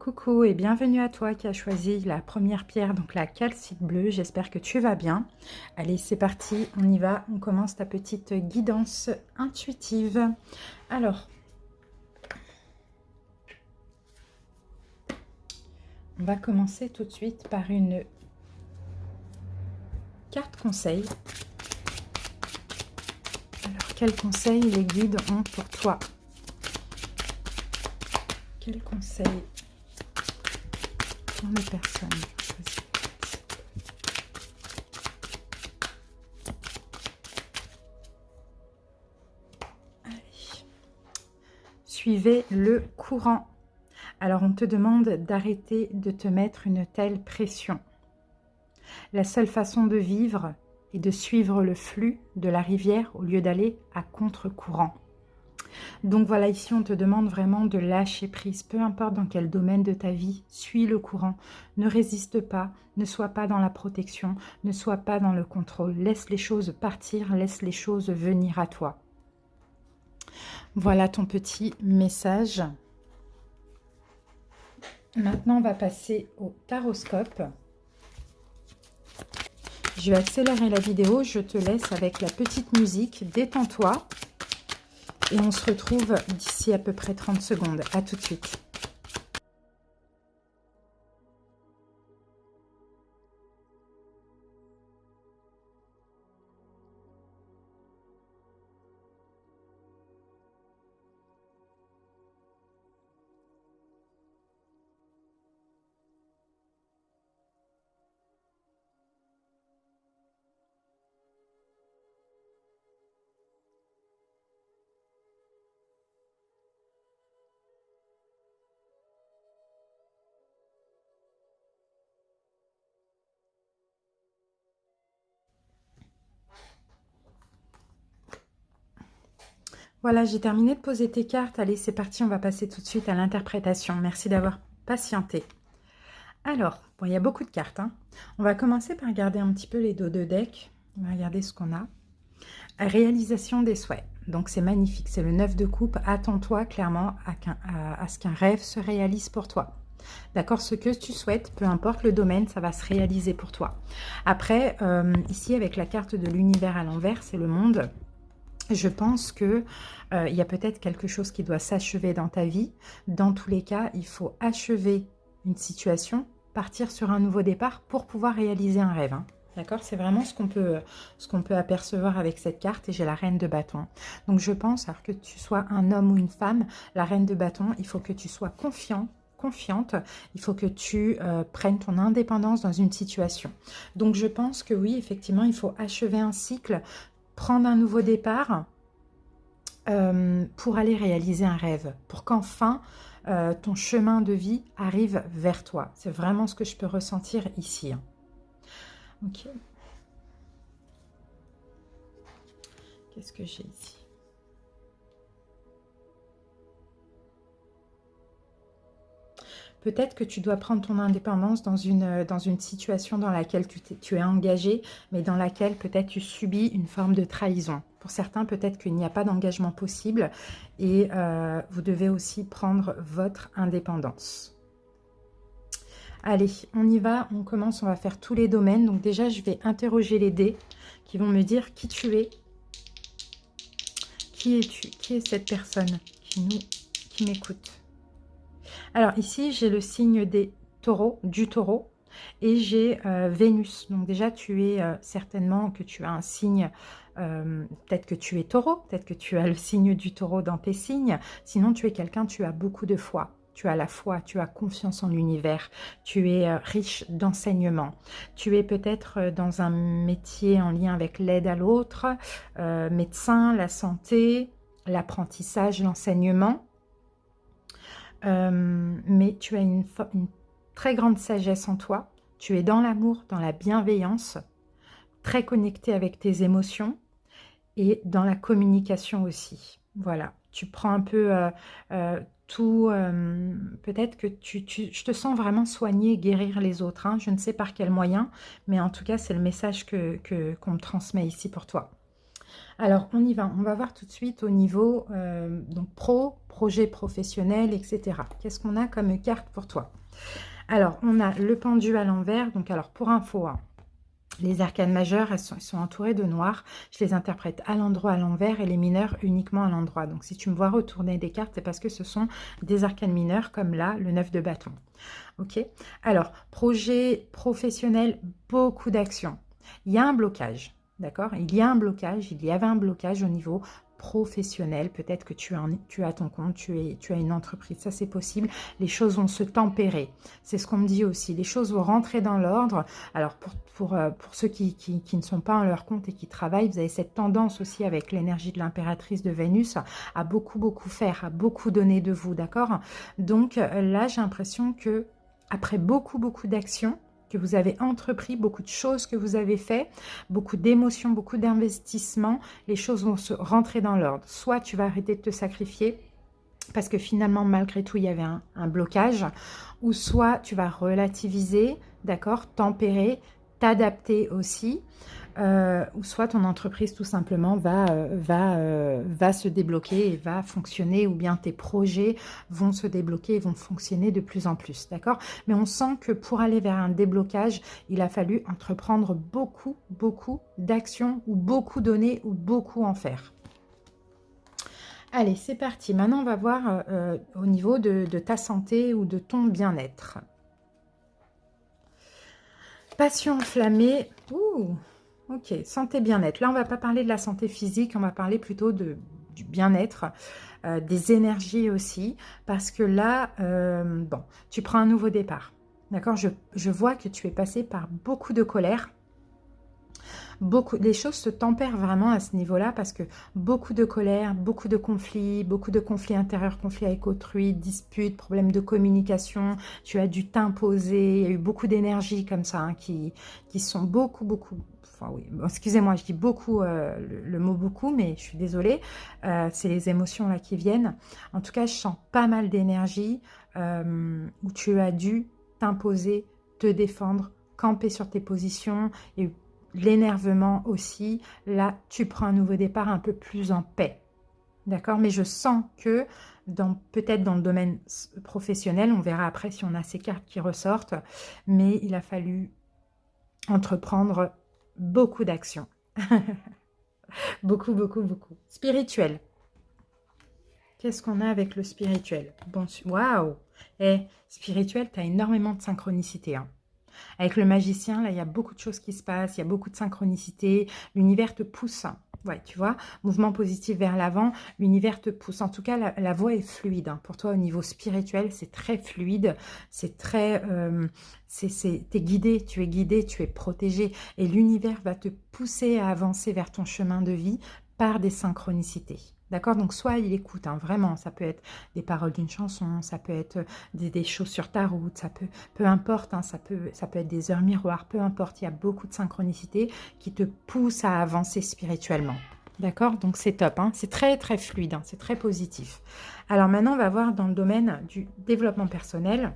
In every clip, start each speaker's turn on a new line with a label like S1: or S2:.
S1: Coucou et bienvenue à toi qui as choisi la première pierre, donc la calcite bleue. J'espère que tu vas bien. Allez, c'est parti, on y va. On commence ta petite guidance intuitive. Alors, on va commencer tout de suite par une carte conseil. Alors, quels conseils les guides ont pour toi? Quels conseils pour les personnes? Allez. Suivez le courant. Alors, on te demande d'arrêter de te mettre une telle pression. La seule façon de vivre est de suivre le flux de la rivière au lieu d'aller à contre-courant. Donc voilà, ici on te demande vraiment de lâcher prise, peu importe dans quel domaine de ta vie, suis le courant, ne résiste pas, ne sois pas dans la protection, ne sois pas dans le contrôle, laisse les choses partir, laisse les choses venir à toi. Voilà ton petit message. Maintenant on va passer au taroscope. Je vais accélérer la vidéo, je te laisse avec la petite musique, détends-toi. Et on se retrouve d'ici à peu près 30 secondes. À tout de suite. Voilà, j'ai terminé de poser tes cartes. Allez, c'est parti, on va passer tout de suite à l'interprétation. Merci d'avoir patienté. Alors, bon, il y a beaucoup de cartes, hein. On va commencer par regarder un petit peu les dos de deck. On va regarder ce qu'on a. Réalisation des souhaits. Donc, c'est magnifique. C'est le 9 de coupe. Attends-toi clairement à ce qu'un rêve se réalise pour toi. D'accord, ce que tu souhaites, peu importe le domaine, ça va se réaliser pour toi. Après, ici, avec la carte de l'univers à l'envers, c'est le monde. Je pense que il y a peut-être quelque chose qui doit s'achever dans ta vie. Dans tous les cas, il faut achever une situation, partir sur un nouveau départ pour pouvoir réaliser un rêve. Hein. D'accord? C'est vraiment ce qu'on peut apercevoir avec cette carte. Et j'ai la reine de bâton. Donc je pense, alors que tu sois un homme ou une femme, la reine de bâton, il faut que tu sois confiante, il faut que tu prennes ton indépendance dans une situation. Donc je pense que oui, effectivement, il faut achever un cycle, prendre un nouveau départ pour aller réaliser un rêve, pour qu'enfin ton chemin de vie arrive vers toi. C'est vraiment ce que je peux ressentir ici. Hein. Ok. Qu'est-ce que j'ai ici? Peut-être que tu dois prendre ton indépendance dans une situation dans laquelle tu es engagé, mais dans laquelle peut-être tu subis une forme de trahison. Pour certains, peut-être qu'il n'y a pas d'engagement possible et vous devez aussi prendre votre indépendance. Allez, on y va, on commence, on va faire tous les domaines. Donc déjà, je vais interroger les dés qui vont me dire qui tu es. Qui es-tu? Qui est cette personne qui m'écoute? Alors ici, j'ai le signe des taureaux, du taureau, et j'ai Vénus. Donc déjà, tu es certainement que tu as un signe, peut-être que tu es taureau, peut-être que tu as le signe du taureau dans tes signes. Sinon, tu es quelqu'un, tu as beaucoup de foi. Tu as la foi, tu as confiance en l'univers, tu es riche d'enseignement. Tu es peut-être dans un métier en lien avec l'aide à l'autre, médecin, la santé, l'apprentissage, l'enseignement. Mais tu as une très grande sagesse en toi. Tu es dans l'amour, dans la bienveillance, très connecté avec tes émotions et dans la communication aussi. Voilà, tu prends un peu tout. Peut-être que je te sens vraiment soigner, guérir les autres. Hein. Je ne sais par quel moyen, mais en tout cas, c'est le message qu'on me transmet ici pour toi. Alors, on y va. On va voir tout de suite au niveau donc projet professionnel, etc. Qu'est-ce qu'on a comme carte pour toi? Alors, on a le pendu à l'envers. Donc, alors, pour info, hein, les arcanes majeures, elles sont entourées de noir. Je les interprète à l'endroit, à l'envers, et les mineurs uniquement à l'endroit. Donc, si tu me vois retourner des cartes, c'est parce que ce sont des arcanes mineures, comme là, le 9 de bâton. Ok? Alors, projet professionnel, beaucoup d'actions. Il y a un blocage, d'accord? Il y a un blocage, il y avait un blocage au niveau professionnel. Peut-être que tu as ton compte, tu as une entreprise, ça c'est possible. Les choses vont se tempérer. C'est ce qu'on me dit aussi. Les choses vont rentrer dans l'ordre. Alors, pour ceux qui ne sont pas en leur compte et qui travaillent, vous avez cette tendance aussi avec l'énergie de l'impératrice de Vénus à beaucoup faire, à beaucoup donner de vous, d'accord? Donc là, j'ai l'impression que après beaucoup d'actions que vous avez entrepris, beaucoup de choses que vous avez fait, beaucoup d'émotions, beaucoup d'investissements, les choses vont se rentrer dans l'ordre. Soit tu vas arrêter de te sacrifier, parce que finalement, malgré tout, il y avait un blocage, ou soit tu vas relativiser, d'accord, tempérer, t'adapter aussi, ou soit ton entreprise tout simplement va se débloquer et va fonctionner, ou bien tes projets vont se débloquer et vont fonctionner de plus en plus, d'accord? Mais on sent que pour aller vers un déblocage, il a fallu entreprendre beaucoup d'actions, ou beaucoup donner, ou beaucoup en faire. Allez, c'est parti. Maintenant, on va voir au niveau de ta santé ou de ton bien-être. Passion enflammée. Ouh, ok, santé bien-être. Là, on ne va pas parler de la santé physique, on va parler plutôt du bien-être, des énergies aussi. Parce que là, bon, tu prends un nouveau départ. D'accord, je vois que tu es passé par beaucoup de colère. Les choses se tempèrent vraiment à ce niveau-là, parce que beaucoup de colère, beaucoup de conflits intérieurs, conflits avec autrui, disputes, problèmes de communication. Tu as dû t'imposer. Il y a eu beaucoup d'énergie comme ça, hein, qui sont beaucoup. Enfin oui, bon, excusez-moi, je dis beaucoup, le mot beaucoup, mais je suis désolée. C'est les émotions là qui viennent. En tout cas, je sens pas mal d'énergie où tu as dû t'imposer, te défendre, camper sur tes positions. Et l'énervement aussi, là tu prends un nouveau départ un peu plus en paix, d'accord? Mais je sens que peut-être dans le domaine professionnel, on verra après si on a ces cartes qui ressortent, mais il a fallu entreprendre beaucoup d'actions. beaucoup. Spirituel, qu'est-ce qu'on a avec le spirituel? Bon, waouh! Spirituel, tu as énormément de synchronicité, hein. Avec le magicien, là, il y a beaucoup de choses qui se passent, il y a beaucoup de synchronicité. L'univers te pousse. Ouais, tu vois, mouvement positif vers l'avant, l'univers te pousse. En tout cas, la voie est fluide, hein. Pour toi, au niveau spirituel, c'est très fluide. C'est très... t'es guidé, tu es protégé. Et l'univers va te pousser à avancer vers ton chemin de vie par des synchronicités. D'accord? Donc, soit il écoute, hein, vraiment, ça peut être des paroles d'une chanson, ça peut être des choses sur ta route, ça peu importe, hein, ça peut être des heures miroirs, peu importe, il y a beaucoup de synchronicité qui te poussent à avancer spirituellement. D'accord? Donc, c'est top, hein, c'est très fluide, hein, c'est très positif. Alors, maintenant, on va voir dans le domaine du développement personnel.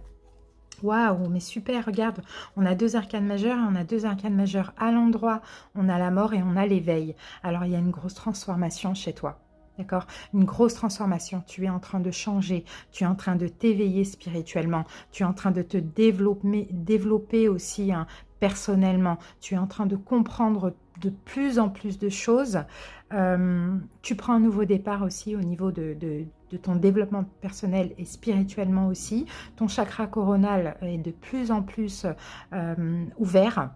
S1: Waouh, mais super, regarde, on a deux arcanes majeures et on a deux arcanes majeures à l'endroit. On a la mort et on a l'éveil. Alors, il y a une grosse transformation chez toi. D'accord? Une grosse transformation. Tu es en train de changer. Tu es en train de t'éveiller spirituellement. Tu es en train de te développer aussi, hein, personnellement. Tu es en train de comprendre de plus en plus de choses. Tu prends un nouveau départ aussi au niveau de ton développement personnel et spirituellement aussi. Ton chakra coronal est de plus en plus ouvert.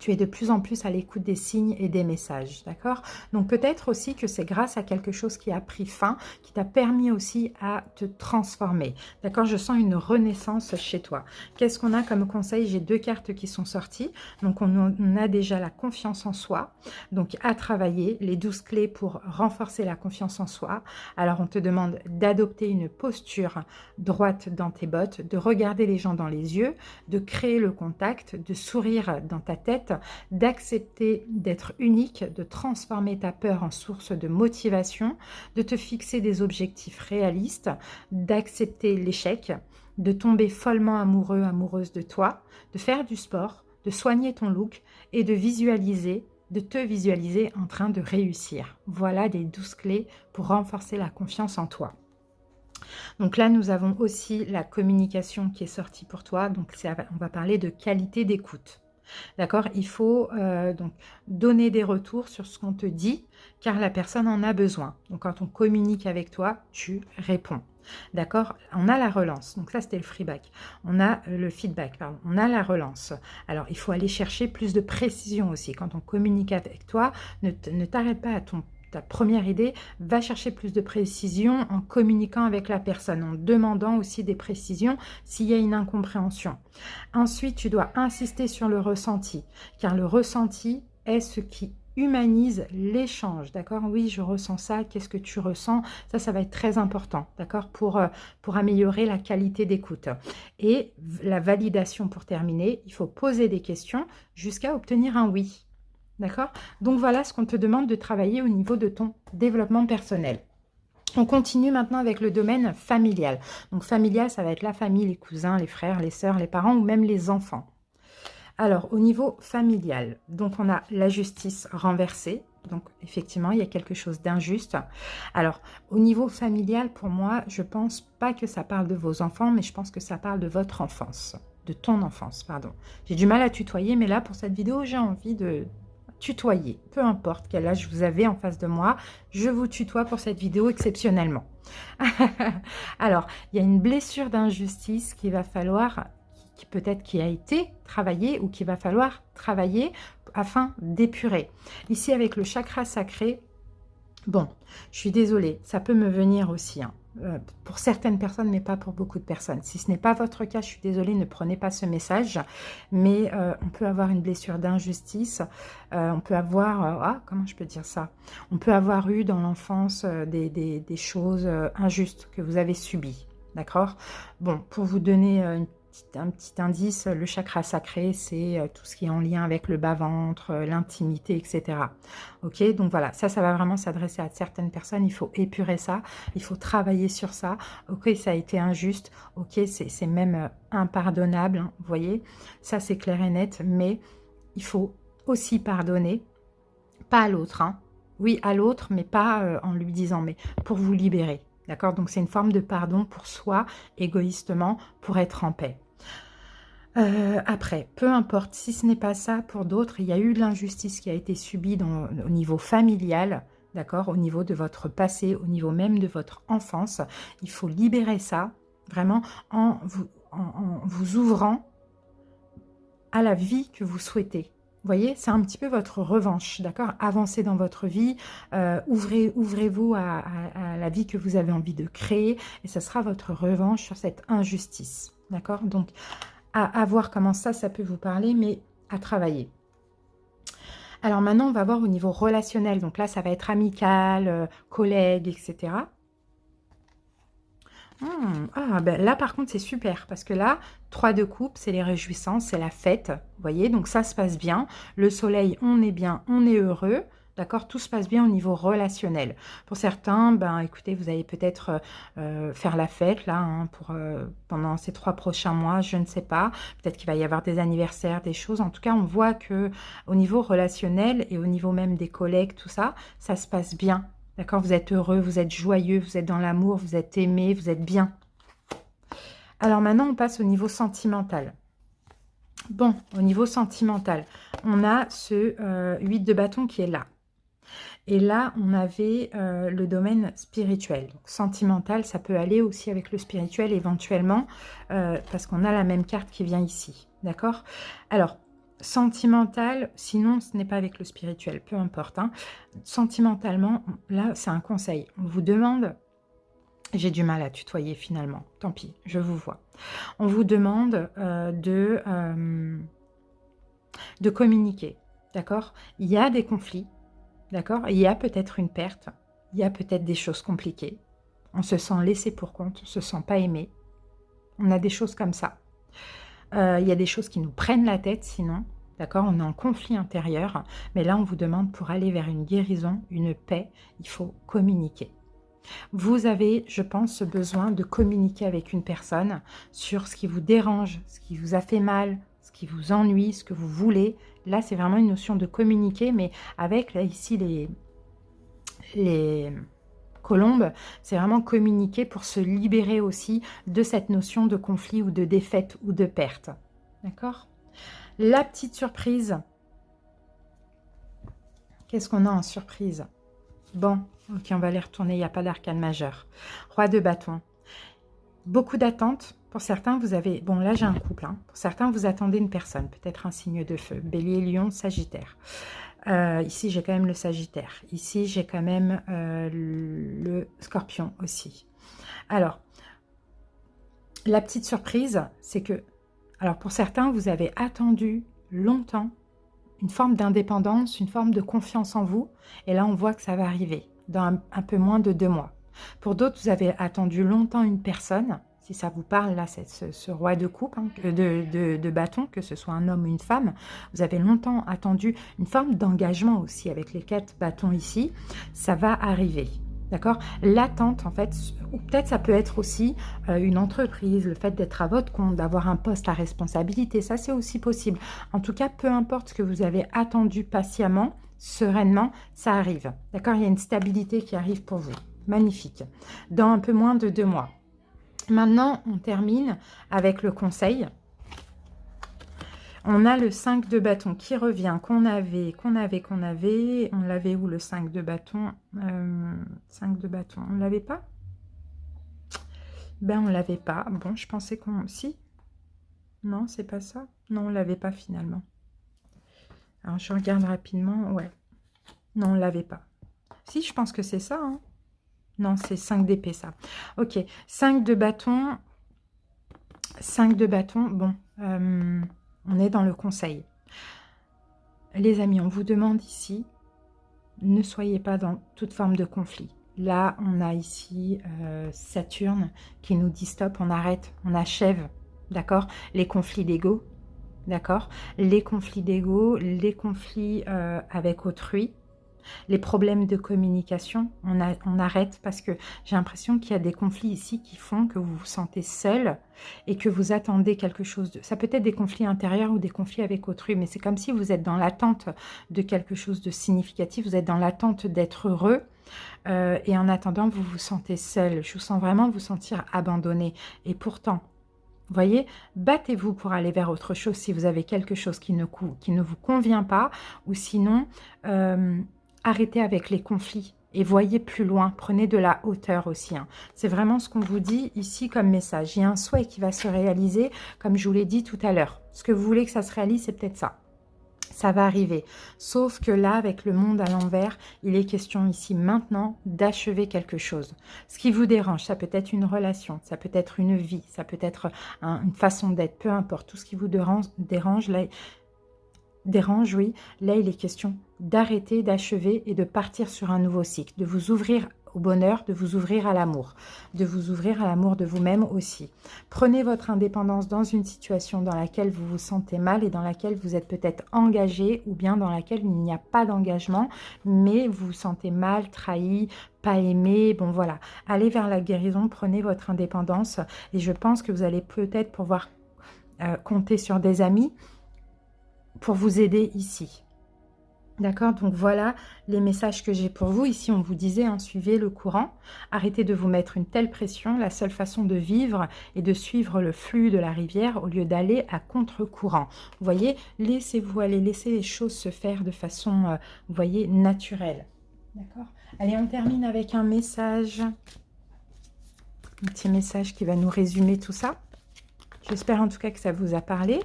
S1: Tu es de plus en plus à l'écoute des signes et des messages, d'accord? Donc peut-être aussi que c'est grâce à quelque chose qui a pris fin, qui t'a permis aussi à te transformer, d'accord? Je sens une renaissance chez toi. Qu'est-ce qu'on a comme conseil? J'ai deux cartes qui sont sorties. Donc on a déjà la confiance en soi, donc à travailler, les 12 clés pour renforcer la confiance en soi. Alors on te demande d'adopter une posture droite dans tes bottes, de regarder les gens dans les yeux, de créer le contact, de sourire dans ta tête, d'accepter d'être unique, de transformer ta peur en source de motivation, de te fixer des objectifs réalistes, d'accepter l'échec, de tomber follement amoureux, amoureuse de toi, de faire du sport, de soigner ton look et de visualiser de te visualiser en train de réussir. Voilà des 12 clés pour renforcer la confiance en toi. Donc là, nous avons aussi la communication qui est sortie pour toi. Donc on va parler de qualité d'écoute. D'accord? Il faut donc donner des retours sur ce qu'on te dit, car la personne en a besoin. Donc quand on communique avec toi, tu réponds. D'accord? On a la relance. Donc ça, c'était le feedback. On a le feedback, pardon. On a la relance. Alors, il faut aller chercher plus de précision aussi. Quand on communique avec toi, ne t'arrête pas à ta première idée, va chercher plus de précision en communiquant avec la personne, en demandant aussi des précisions s'il y a une incompréhension. Ensuite, tu dois insister sur le ressenti, car le ressenti est ce qui humanise l'échange, d'accord? Oui, je ressens ça, qu'est-ce que tu ressens? Ça va être très important, d'accord? Pour améliorer la qualité d'écoute. Et la validation pour terminer, il faut poser des questions jusqu'à obtenir un oui, d'accord? Donc voilà ce qu'on te demande de travailler au niveau de ton développement personnel. On continue maintenant avec le domaine familial. Donc familial, ça va être la famille, les cousins, les frères, les sœurs, les parents ou même les enfants. Alors, au niveau familial, donc on a la justice renversée. Donc, effectivement, il y a quelque chose d'injuste. Alors, au niveau familial, pour moi, je ne pense pas que ça parle de vos enfants, mais je pense que ça parle de votre enfance, de ton enfance, pardon. J'ai du mal à tutoyer, mais là, pour cette vidéo, j'ai envie de tutoyer. Peu importe quel âge vous avez en face de moi, je vous tutoie pour cette vidéo exceptionnellement. Alors, il y a une blessure d'injustice qu'il va falloir peut-être qui a été travaillé ou qu'il va falloir travailler afin d'épurer. Ici, avec le chakra sacré, bon, je suis désolée, ça peut me venir aussi, hein, pour certaines personnes, mais pas pour beaucoup de personnes. Si ce n'est pas votre cas, je suis désolée, ne prenez pas ce message, mais on peut avoir une blessure d'injustice, on peut avoir, comment je peux dire ça? On peut avoir eu dans l'enfance des choses injustes que vous avez subies, d'accord? Bon, pour vous donner un petit indice, le chakra sacré, c'est tout ce qui est en lien avec le bas-ventre, l'intimité, etc. Ok, donc voilà, ça va vraiment s'adresser à certaines personnes. Il faut épurer ça, il faut travailler sur ça. Ok, ça a été injuste, ok, c'est même impardonnable, hein, vous voyez, ça c'est clair et net, mais il faut aussi pardonner, pas à l'autre, hein. Oui, à l'autre, mais pas en lui disant, mais pour vous libérer. D'accord? Donc c'est une forme de pardon pour soi, égoïstement, pour être en paix. Après, peu importe, si ce n'est pas ça, pour d'autres, il y a eu de l'injustice qui a été subie au niveau familial, d'accord, au niveau de votre passé, au niveau même de votre enfance. Il faut libérer ça, vraiment, en vous ouvrant à la vie que vous souhaitez. Vous voyez, c'est un petit peu votre revanche, d'accord? Avancez dans votre vie, ouvrez-vous à la vie que vous avez envie de créer, et ce sera votre revanche sur cette injustice, d'accord? Donc, à voir comment ça peut vous parler, mais à travailler. Alors maintenant, on va voir au niveau relationnel. Donc là, ça va être amical, collègue, etc. Ben là, par contre, c'est super. Parce que là, 3 de coupe, c'est les réjouissances, c'est la fête. Vous voyez, donc ça se passe bien. Le soleil, on est bien, on est heureux. D'accord, tout se passe bien au niveau relationnel. Pour certains, ben écoutez, vous allez peut-être faire la fête là, hein, pendant ces 3 prochains mois, je ne sais pas. Peut-être qu'il va y avoir des anniversaires, des choses. En tout cas, on voit que au niveau relationnel et au niveau même des collègues, tout ça, ça se passe bien. D'accord, vous êtes heureux, vous êtes joyeux, vous êtes dans l'amour, vous êtes aimé, vous êtes bien. Alors maintenant, on passe au niveau sentimental. Bon, au niveau sentimental, on a ce 8 de bâton qui est là. Et là, on avait le domaine spirituel. Donc, sentimental, ça peut aller aussi avec le spirituel éventuellement, parce qu'on a la même carte qui vient ici. D'accord? Alors, sentimental, sinon ce n'est pas avec le spirituel, peu importe. Hein. Sentimentalement, là, c'est un conseil. On vous demande... J'ai du mal à tutoyer finalement, tant pis, je vous vois. On vous demande de communiquer, d'accord? Il y a des conflits. D'accord? Il y a peut-être une perte, il y a peut-être des choses compliquées. On se sent laissé pour compte, on ne se sent pas aimé. On a des choses comme ça. Il y a des choses qui nous prennent la tête sinon. D'accord? On est en conflit intérieur. Mais là, on vous demande pour aller vers une guérison, une paix, il faut communiquer. Vous avez, je pense, ce besoin de communiquer avec une personne sur ce qui vous dérange, ce qui vous a fait mal, ce qui vous ennuie, ce que vous voulez. Là, c'est vraiment une notion de communiquer, mais avec là, ici les colombes, c'est vraiment communiquer pour se libérer aussi de cette notion de conflit ou de défaite ou de perte. D'accord? La petite surprise. Qu'est-ce qu'on a en surprise? Bon, ok, on va les retourner, il n'y a pas d'arcane majeur. Roi de bâton. Beaucoup d'attentes. Pour certains, vous avez... Bon, là, j'ai un couple. Hein. Pour certains, vous attendez une personne, peut-être un signe de feu. Bélier, Lion, Sagittaire. Ici, j'ai quand même le Sagittaire. Ici, j'ai quand même le Scorpion aussi. Alors, la petite surprise, c'est que... Alors, pour certains, vous avez attendu longtemps une forme d'indépendance, une forme de confiance en vous. Et là, on voit que ça va arriver dans un peu moins de 2 mois. Pour d'autres, vous avez attendu longtemps une personne. Si ça vous parle, là, c'est ce roi de coupe, hein, de bâton, que ce soit un homme ou une femme. Vous avez longtemps attendu une forme d'engagement aussi avec les 4 bâtons ici. Ça va arriver. D'accord? L'attente, en fait, ou peut-être ça peut être aussi une entreprise, le fait d'être à votre compte, d'avoir un poste à responsabilité, ça c'est aussi possible. En tout cas, peu importe ce que vous avez attendu patiemment, sereinement, ça arrive. D'accord? Il y a une stabilité qui arrive pour vous. Magnifique. Dans un peu moins de 2 mois. Maintenant, on termine avec le conseil. On a le 5 de bâton qui revient, qu'on avait. On l'avait où le 5 de bâton 5 de bâton, on ne l'avait pas? Ben, on ne l'avait pas. Bon, je pensais qu'on... Si? Non, c'est pas ça? Non, on ne l'avait pas finalement. Alors, je regarde rapidement. Ouais. Non, on ne l'avait pas. Si, je pense que c'est ça. Hein. Non, c'est 5 d'épée, ça. Ok. 5 de bâton. 5 de bâton. Bon. On est dans le conseil. Les amis, on vous demande ici, ne soyez pas dans toute forme de conflit. Là, on a ici Saturne qui nous dit stop, on arrête, on achève, d'accord? Les conflits d'ego, d'accord? Les conflits d'ego, les conflits avec autrui, les problèmes de communication, on arrête parce que j'ai l'impression qu'il y a des conflits ici qui font que vous vous sentez seul et que vous attendez quelque chose. Ça peut être des conflits intérieurs ou des conflits avec autrui, mais c'est comme si vous êtes dans l'attente de quelque chose de significatif, vous êtes dans l'attente d'être heureux et en attendant, vous vous sentez seul. Je vous sens vraiment vous sentir abandonné. Et pourtant, vous voyez, battez-vous pour aller vers autre chose si vous avez quelque chose qui ne vous convient pas ou sinon... arrêtez avec les conflits et voyez plus loin. Prenez de la hauteur aussi. Hein. C'est vraiment ce qu'on vous dit ici comme message. Il y a un souhait qui va se réaliser, comme je vous l'ai dit tout à l'heure. Ce que vous voulez que ça se réalise, c'est peut-être ça. Ça va arriver. Sauf que là, avec le monde à l'envers, il est question ici maintenant d'achever quelque chose. Ce qui vous dérange, ça peut être une relation, ça peut être une vie, ça peut être une façon d'être, peu importe. Tout ce qui vous dérange là... Dérange, oui. Là, il est question d'arrêter, d'achever et de partir sur un nouveau cycle, de vous ouvrir au bonheur, de vous ouvrir à l'amour, de vous ouvrir à l'amour de vous-même aussi. Prenez votre indépendance dans une situation dans laquelle vous vous sentez mal et dans laquelle vous êtes peut-être engagé ou bien dans laquelle il n'y a pas d'engagement, mais vous vous sentez mal, trahi, pas aimé. Bon, voilà. Allez vers la guérison, prenez votre indépendance et je pense que vous allez peut-être pouvoir compter sur des amis pour vous aider ici. D'accord? Donc voilà les messages que j'ai pour vous. Ici, on vous disait, hein, suivez le courant. Arrêtez de vous mettre une telle pression. La seule façon de vivre est de suivre le flux de la rivière au lieu d'aller à contre-courant. Vous voyez, laissez-vous aller, laissez les choses se faire de façon, vous voyez, naturelle. D'accord? Allez, on termine avec un message. Un petit message qui va nous résumer tout ça. J'espère en tout cas que ça vous a parlé.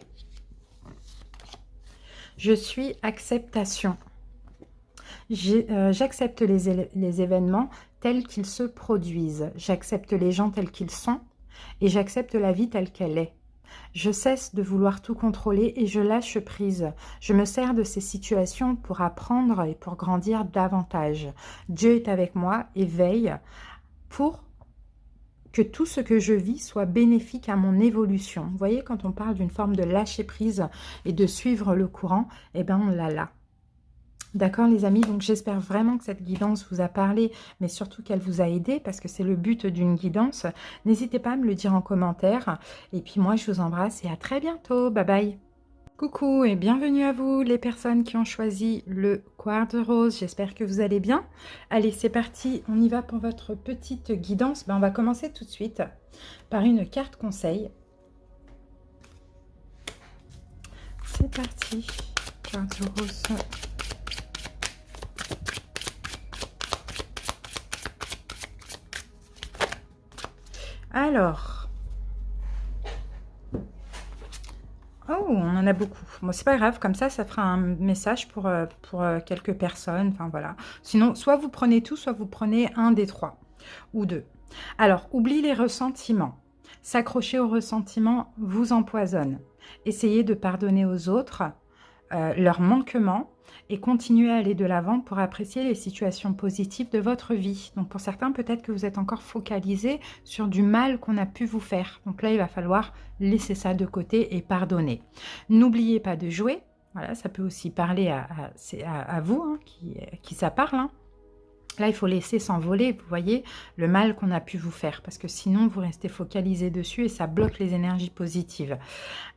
S1: Je suis acceptation. J'accepte les événements tels qu'ils se produisent. J'accepte les gens tels qu'ils sont et j'accepte la vie telle qu'elle est. Je cesse de vouloir tout contrôler et je lâche prise. Je me sers de ces situations pour apprendre et pour grandir davantage. Dieu est avec moi et veille pour que tout ce que je vis soit bénéfique à mon évolution. Vous voyez, quand on parle d'une forme de lâcher prise et de suivre le courant, eh bien, on l'a là. D'accord, les amis? Donc, j'espère vraiment que cette guidance vous a parlé, mais surtout qu'elle vous a aidé, parce que c'est le but d'une guidance. N'hésitez pas à me le dire en commentaire. Et puis, moi, je vous embrasse et à très bientôt. Bye bye. Coucou et bienvenue à vous les personnes qui ont choisi le quartz rose. J'espère que vous allez bien. Allez, c'est parti, on y va pour votre petite guidance. On va commencer tout de suite par une carte conseil. C'est parti, quartz rose. Alors... Oh, on en a beaucoup. Bon, c'est pas grave, comme ça fera un message pour quelques personnes. Enfin, voilà. Sinon, soit vous prenez tout, soit vous prenez un des trois ou deux. Alors, oublie les ressentiments. S'accrocher aux ressentiments vous empoisonne. Essayez de pardonner aux autres leurs manquements et continuer à aller de l'avant pour apprécier les situations positives de votre vie. Donc pour certains, peut-être que vous êtes encore focalisé sur du mal qu'on a pu vous faire. Donc là, il va falloir laisser ça de côté et pardonner. N'oubliez pas de jouer. Voilà, ça peut aussi parler à vous, hein, qui ça parle. Hein. Là, il faut laisser s'envoler, vous voyez, le mal qu'on a pu vous faire. Parce que sinon, vous restez focalisé dessus et ça bloque les énergies positives.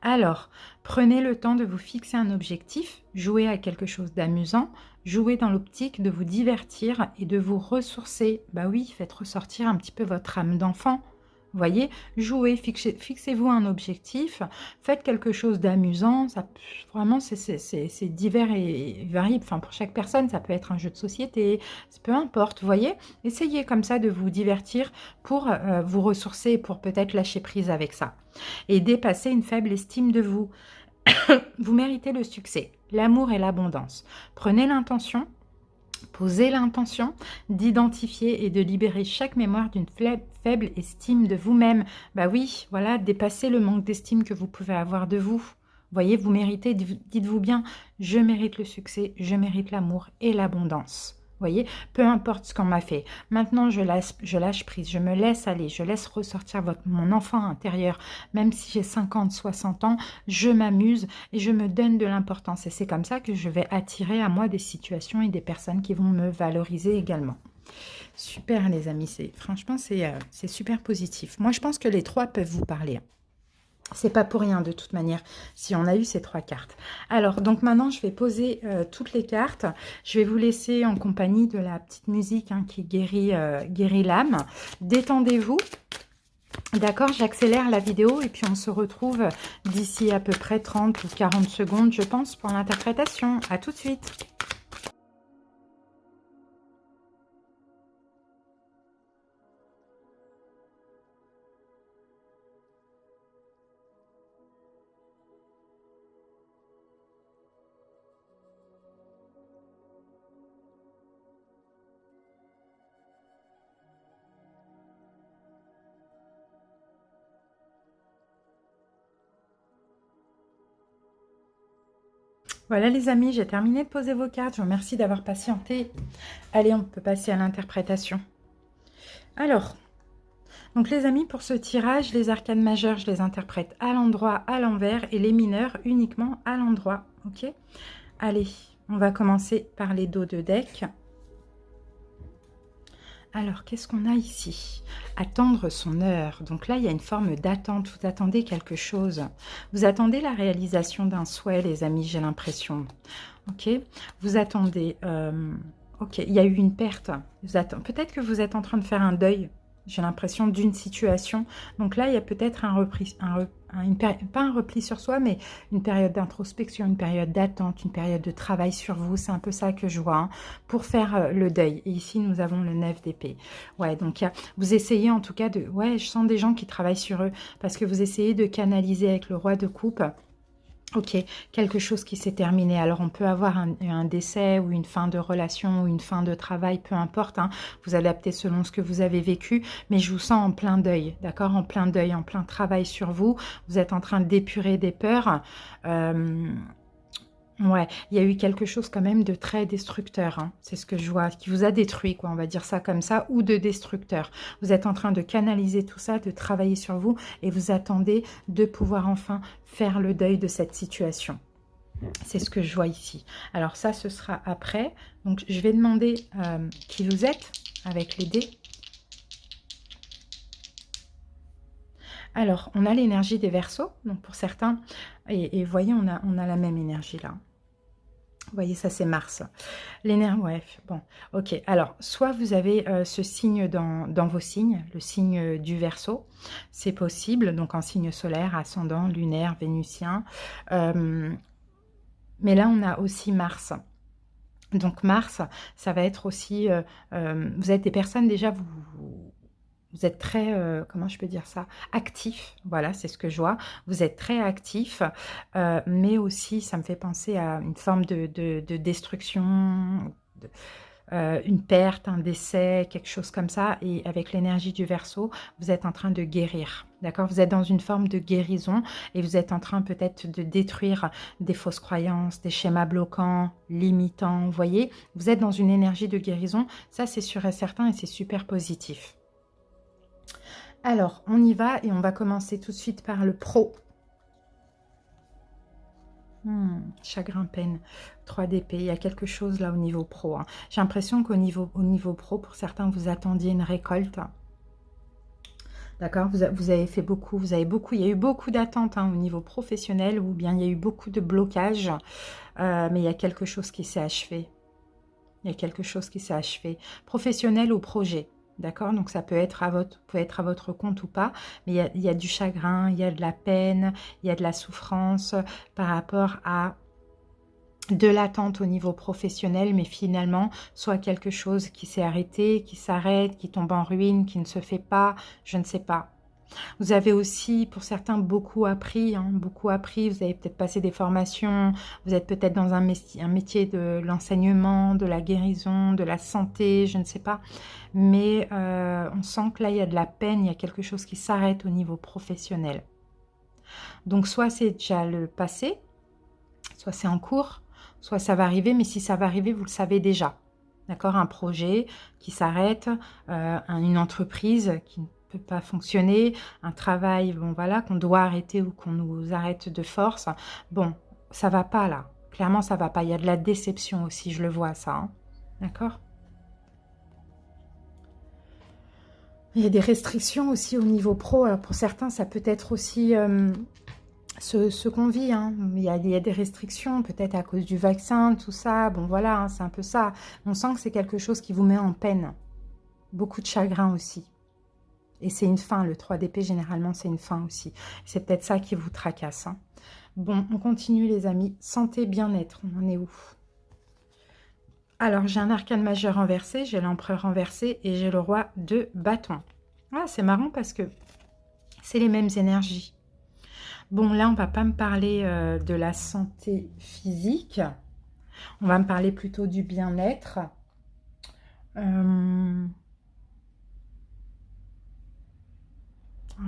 S1: Alors, prenez le temps de vous fixer un objectif, jouez à quelque chose d'amusant, jouez dans l'optique de vous divertir et de vous ressourcer. Bah oui, faites ressortir un petit peu votre âme d'enfant. Vous voyez, jouez, fixez-vous un objectif, faites quelque chose d'amusant. Vraiment, c'est divers et variable. Enfin, pour chaque personne, ça peut être un jeu de société, peu importe. Vous voyez, essayez comme ça de vous divertir pour vous ressourcer, pour peut-être lâcher prise avec ça. Et dépasser une faible estime de vous. Vous méritez le succès, l'amour et l'abondance. Prenez l'intention. Posez l'intention d'identifier et de libérer chaque mémoire d'une faible estime de vous-même. Bah oui, voilà, dépassez le manque d'estime que vous pouvez avoir de vous. Voyez, vous méritez, dites-vous bien, je mérite le succès, je mérite l'amour et l'abondance. Voyez, peu importe ce qu'on m'a fait. Maintenant, je lâche prise, je me laisse aller, je laisse ressortir mon enfant intérieur. Même si j'ai 50, 60 ans, je m'amuse et je me donne de l'importance. Et c'est comme ça que je vais attirer à moi des situations et des personnes qui vont me valoriser également. Super les amis, franchement, c'est super positif. Moi, je pense que les trois peuvent vous parler. C'est pas pour rien de toute manière si on a eu ces trois cartes. Alors, donc maintenant, je vais poser toutes les cartes. Je vais vous laisser en compagnie de la petite musique hein, qui guérit l'âme. Détendez-vous. D'accord, j'accélère la vidéo et puis on se retrouve d'ici à peu près 30 ou 40 secondes, je pense, pour l'interprétation. À tout de suite. Voilà les amis, j'ai terminé de poser vos cartes. Je vous remercie d'avoir patienté. Allez, on peut passer à l'interprétation. Alors, donc les amis, pour ce tirage, les arcanes majeures, je les interprète à l'endroit, à l'envers, et les mineurs uniquement à l'endroit. Ok? Allez, on va commencer par les dos de deck. Alors, qu'est-ce qu'on a ici? Attendre son heure. Donc là, il y a une forme d'attente. Vous attendez quelque chose. Vous attendez la réalisation d'un souhait, les amis, j'ai l'impression. Ok? Vous attendez... ok, il y a eu une perte. Peut-être que vous êtes en train de faire un deuil. J'ai l'impression d'une situation. Donc là, il y a peut-être pas un repli sur soi, mais une période d'introspection, une période d'attente, une période de travail sur vous. C'est un peu ça que je vois, hein, pour faire le deuil. Et ici, nous avons le 9 d'épée. Ouais, donc vous essayez en tout cas de... Ouais, je sens des gens qui travaillent sur eux, parce que vous essayez de canaliser avec le roi de coupe. Ok, quelque chose qui s'est terminé. Alors, on peut avoir un décès ou une fin de relation ou une fin de travail, peu importe. Hein. Vous adaptez selon ce que vous avez vécu, mais je vous sens en plein deuil, d'accord? En plein deuil, en plein travail sur vous. Vous êtes en train d'épurer des peurs. Ouais, il y a eu quelque chose quand même de très destructeur, hein. C'est ce que je vois, qui vous a détruit, quoi, on va dire ça comme ça, ou de destructeur. Vous êtes en train de canaliser tout ça, de travailler sur vous, et vous attendez de pouvoir enfin faire le deuil de cette situation. C'est ce que je vois ici. Alors ça, ce sera après. Donc, je vais demander qui vous êtes avec les dés. Alors, on a l'énergie des Verseaux, donc pour certains, et vous voyez, on a la même énergie là. Vous voyez, ça c'est Mars. L'énergie, ouais, bon, ok. Alors, soit vous avez ce signe dans vos signes, le signe du Verseau, c'est possible, donc en signe solaire, ascendant, lunaire, vénusien. Mais là, on a aussi Mars. Donc Mars, ça va être aussi, vous êtes des personnes déjà, vous êtes très, comment je peux dire ça, actif, voilà, c'est ce que je vois. Vous êtes très actif, mais aussi, ça me fait penser à une forme de destruction, une perte, un décès, quelque chose comme ça. Et avec l'énergie du Verseau, vous êtes en train de guérir, d'accord? Vous êtes dans une forme de guérison et vous êtes en train peut-être de détruire des fausses croyances, des schémas bloquants, limitants, vous voyez? Vous êtes dans une énergie de guérison, ça c'est sûr et certain et c'est super positif. Alors, on y va et on va commencer tout de suite par le pro. Chagrin, peine, 3 d'épée, il y a quelque chose là au niveau pro. Hein. J'ai l'impression qu'au niveau pro, pour certains, vous attendiez une récolte. D'accord, vous avez fait beaucoup, il y a eu beaucoup d'attentes hein, au niveau professionnel ou bien il y a eu beaucoup de blocages, mais il y a quelque chose qui s'est achevé. Il y a quelque chose qui s'est achevé, professionnel ou projet. D'accord, donc ça peut être à votre compte ou pas, mais il y a du chagrin, il y a de la peine, il y a de la souffrance par rapport à de l'attente au niveau professionnel, mais finalement, soit quelque chose qui s'est arrêté, qui s'arrête, qui tombe en ruine, qui ne se fait pas, je ne sais pas. Vous avez aussi, pour certains, beaucoup appris, hein, beaucoup appris. Vous avez peut-être passé des formations, vous êtes peut-être dans un métier de l'enseignement, de la guérison, de la santé, je ne sais pas. Mais on sent que là, il y a de la peine, il y a quelque chose qui s'arrête au niveau professionnel. Donc, soit c'est déjà le passé, soit c'est en cours, soit ça va arriver, mais si ça va arriver, vous le savez déjà. D'accord? Un projet qui s'arrête, une entreprise qui ne peut pas fonctionner, un travail, bon voilà, qu'on doit arrêter ou qu'on nous arrête de force. Bon, ça va pas là. Clairement, ça va pas. Il y a de la déception aussi, je le vois ça. Hein. D'accord? Il y a des restrictions aussi au niveau pro. Alors pour certains, ça peut être aussi ce qu'on vit. Hein. Il y a des restrictions, peut-être à cause du vaccin, tout ça. Bon, voilà, hein, c'est un peu ça. On sent que c'est quelque chose qui vous met en peine. Beaucoup de chagrin aussi. Et c'est une fin. Le 3 d'épée, généralement, c'est une fin aussi. C'est peut-être ça qui vous tracasse. Hein. Bon, on continue, les amis. Santé, bien-être, on en est où? Alors, j'ai un arcane majeur renversé, j'ai l'empereur renversé et j'ai le roi de bâton. Ah, c'est marrant parce que c'est les mêmes énergies. Bon, là, on va pas me parler de la santé physique. On va me parler plutôt du bien-être.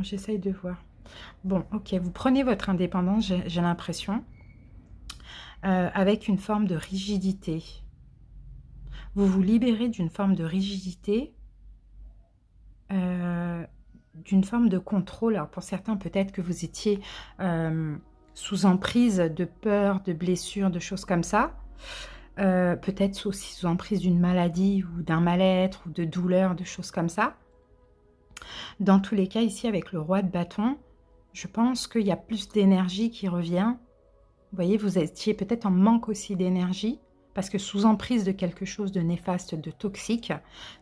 S1: J'essaye de voir. Bon, ok, vous prenez votre indépendance, j'ai l'impression, avec une forme de rigidité. Vous vous libérez d'une forme de rigidité, d'une forme de contrôle. Alors pour certains, peut-être que vous étiez sous emprise de peur, de blessures, de choses comme ça. Peut-être aussi sous emprise d'une maladie ou d'un mal-être ou de douleur, de choses comme ça. Dans tous les cas, ici, avec le roi de bâton, je pense qu'il y a plus d'énergie qui revient. Vous voyez, vous étiez peut-être en manque aussi d'énergie, parce que sous emprise de quelque chose de néfaste, de toxique,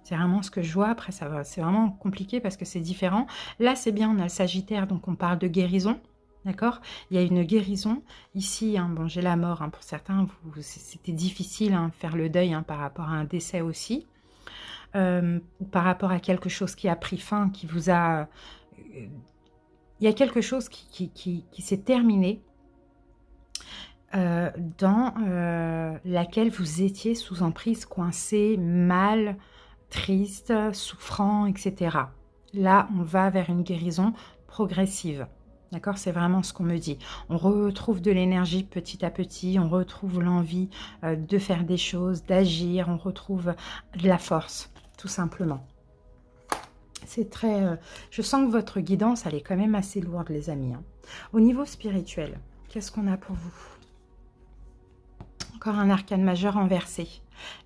S1: c'est vraiment ce que je vois. Après, c'est vraiment compliqué parce que c'est différent. Là, c'est bien, on a le Sagittaire, donc on parle de guérison. D'accord? Il y a une guérison. Ici, hein, bon, j'ai la mort. Hein, pour certains, c'était difficile hein, faire le deuil hein, par rapport à un décès aussi. Ou par rapport à quelque chose qui a pris fin, qui vous a... il y a quelque chose qui s'est terminé dans laquelle vous étiez sous emprise, coincé, mal, triste, souffrant, etc. Là, on va vers une guérison progressive. D'accord? C'est vraiment ce qu'on me dit. On retrouve de l'énergie petit à petit, on retrouve l'envie de faire des choses, d'agir, on retrouve de la force, tout simplement. C'est très... je sens que votre guidance, elle est quand même assez lourde, les amis. Hein. Au niveau spirituel, qu'est-ce qu'on a pour vous? Encore un arcane majeur renversé.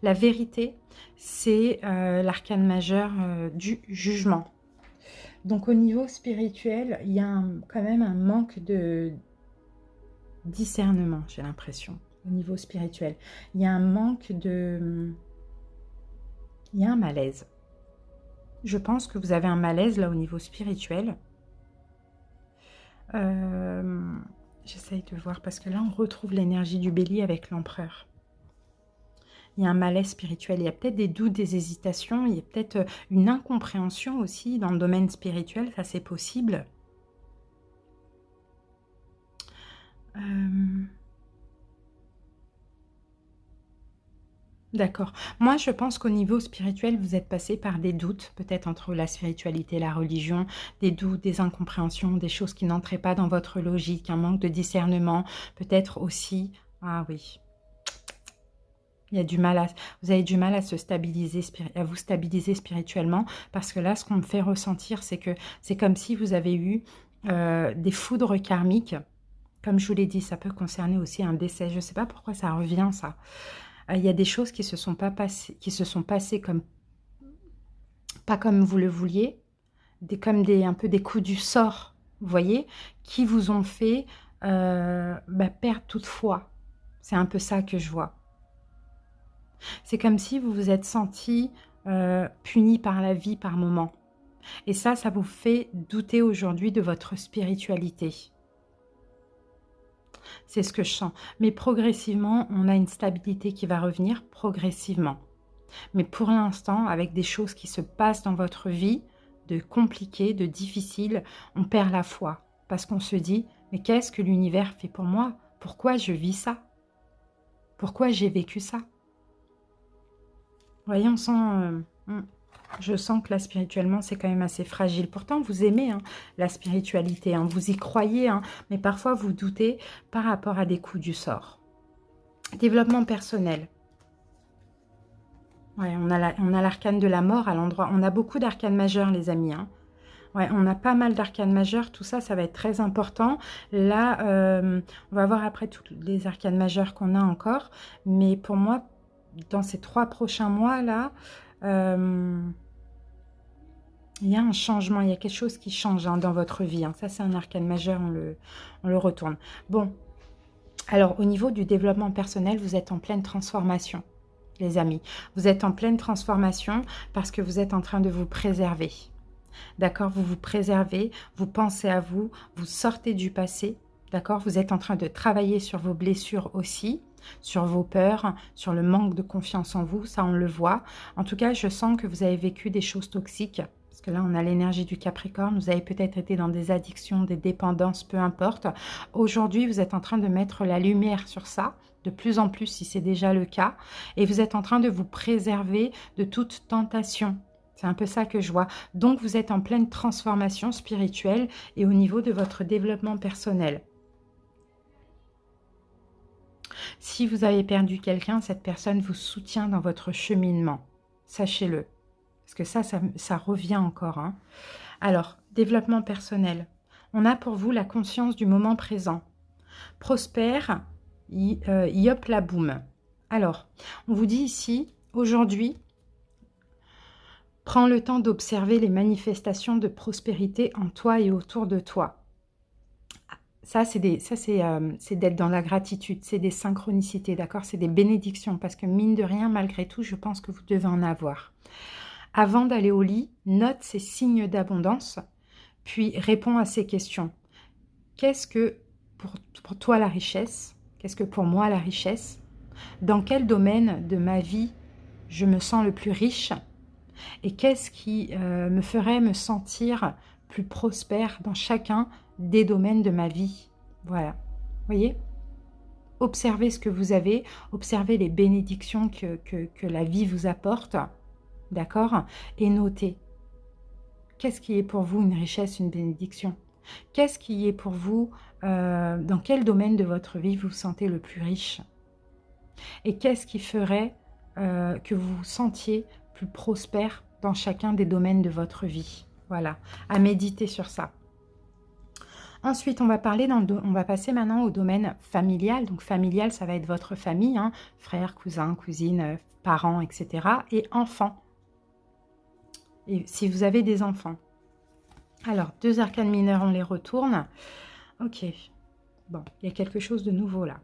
S1: La vérité, c'est l'arcane majeur du jugement. Donc au niveau spirituel, il y a quand même un manque de discernement, j'ai l'impression, au niveau spirituel. Il y a un manque de... Il y a un malaise. Je pense que vous avez un malaise là au niveau spirituel. J'essaye de voir parce que là on retrouve l'énergie du bélier avec l'empereur. Il y a un malaise spirituel, il y a peut-être des doutes, des hésitations, il y a peut-être une incompréhension aussi dans le domaine spirituel, ça c'est possible. D'accord. Moi, je pense qu'au niveau spirituel, vous êtes passé par des doutes, peut-être entre la spiritualité et la religion, des doutes, des incompréhensions, des choses qui n'entraient pas dans votre logique, un manque de discernement, peut-être aussi... Ah oui, il y a du mal à... Vous avez du mal à se stabiliser, à vous stabiliser spirituellement, parce que là, ce qu'on me fait ressentir, c'est que c'est comme si vous avez eu des foudres karmiques. Comme je vous l'ai dit, ça peut concerner aussi un décès. Je ne sais pas pourquoi ça revient, ça. Il y a des choses qui se sont passées comme pas comme vous le vouliez, un peu des coups du sort, vous voyez, qui vous ont fait perdre toute foi. C'est un peu ça que je vois. C'est comme si vous vous êtes senti puni par la vie par moment. Et ça vous fait douter aujourd'hui de votre spiritualité. C'est ce que je sens. Mais progressivement, on a une stabilité qui va revenir progressivement. Mais pour l'instant, avec des choses qui se passent dans votre vie, de compliquées, de difficiles, on perd la foi. Parce qu'on se dit, mais qu'est-ce que l'univers fait pour moi? Pourquoi je vis ça? Pourquoi j'ai vécu ça? Vous voyez, je sens que là, spirituellement, c'est quand même assez fragile. Pourtant, vous aimez la spiritualité, vous y croyez, mais parfois, vous doutez par rapport à des coups du sort. Développement personnel. Ouais, on a l'arcane de la mort à l'endroit. On a beaucoup d'arcanes majeures, les amis. Ouais, on a pas mal d'arcanes majeures. Tout ça, ça va être très important. Là, on va voir après toutes les arcanes majeures qu'on a encore. Mais pour moi, dans ces 3 prochains mois-là, il y a un changement. Il y a quelque chose qui change dans votre vie. Ça, c'est un arcane majeur. On le retourne. Bon. Alors, au niveau du développement personnel, vous êtes en pleine transformation. Les amis, vous êtes en pleine transformation parce que vous êtes en train de vous préserver. D'accord? Vous vous préservez, vous pensez à vous, vous sortez du passé. D'accord? Vous êtes en train de travailler sur vos blessures aussi, sur vos peurs, sur le manque de confiance en vous. Ça, on le voit. En tout cas, je sens que vous avez vécu des choses toxiques. Parce que là, on a l'énergie du Capricorne. Vous avez peut-être été dans des addictions, des dépendances, peu importe. Aujourd'hui, vous êtes en train de mettre la lumière sur ça. De plus en plus, si c'est déjà le cas. Et vous êtes en train de vous préserver de toute tentation. C'est un peu ça que je vois. Donc, vous êtes en pleine transformation spirituelle et au niveau de votre développement personnel. Si vous avez perdu quelqu'un, cette personne vous soutient dans votre cheminement. Sachez-le. Parce que ça revient encore. Alors, développement personnel. On a pour vous la conscience du moment présent. Prospère, yop la boum. Alors, on vous dit ici, aujourd'hui, prends le temps d'observer les manifestations de prospérité en toi et autour de toi. Ça, c'est d'être dans la gratitude, c'est des synchronicités, d'accord? C'est des bénédictions, parce que mine de rien, malgré tout, je pense que vous devez en avoir. Avant d'aller au lit, note ces signes d'abondance, puis réponds à ces questions. Qu'est-ce que pour toi la richesse? Qu'est-ce que pour moi la richesse? Dans quel domaine de ma vie je me sens le plus riche? Et qu'est-ce qui me ferait me sentir plus prospère dans chacun des domaines de ma vie? Voilà, vous voyez? Observez ce que vous avez, observez les bénédictions que la vie vous apporte, d'accord? Et notez. Qu'est-ce qui est pour vous une richesse, une bénédiction? Qu'est-ce qui est pour vous, dans quel domaine de votre vie vous vous sentez le plus riche? Et qu'est-ce qui ferait que vous vous sentiez plus prospère dans chacun des domaines de votre vie? Voilà, à méditer sur ça. Ensuite, on va passer maintenant au domaine familial. Donc familial, ça va être votre famille, frères, cousins, cousines, parents, etc. Et enfants. Et si vous avez des enfants. Alors, 2 arcanes mineurs, on les retourne. Ok. Bon, il y a quelque chose de nouveau là.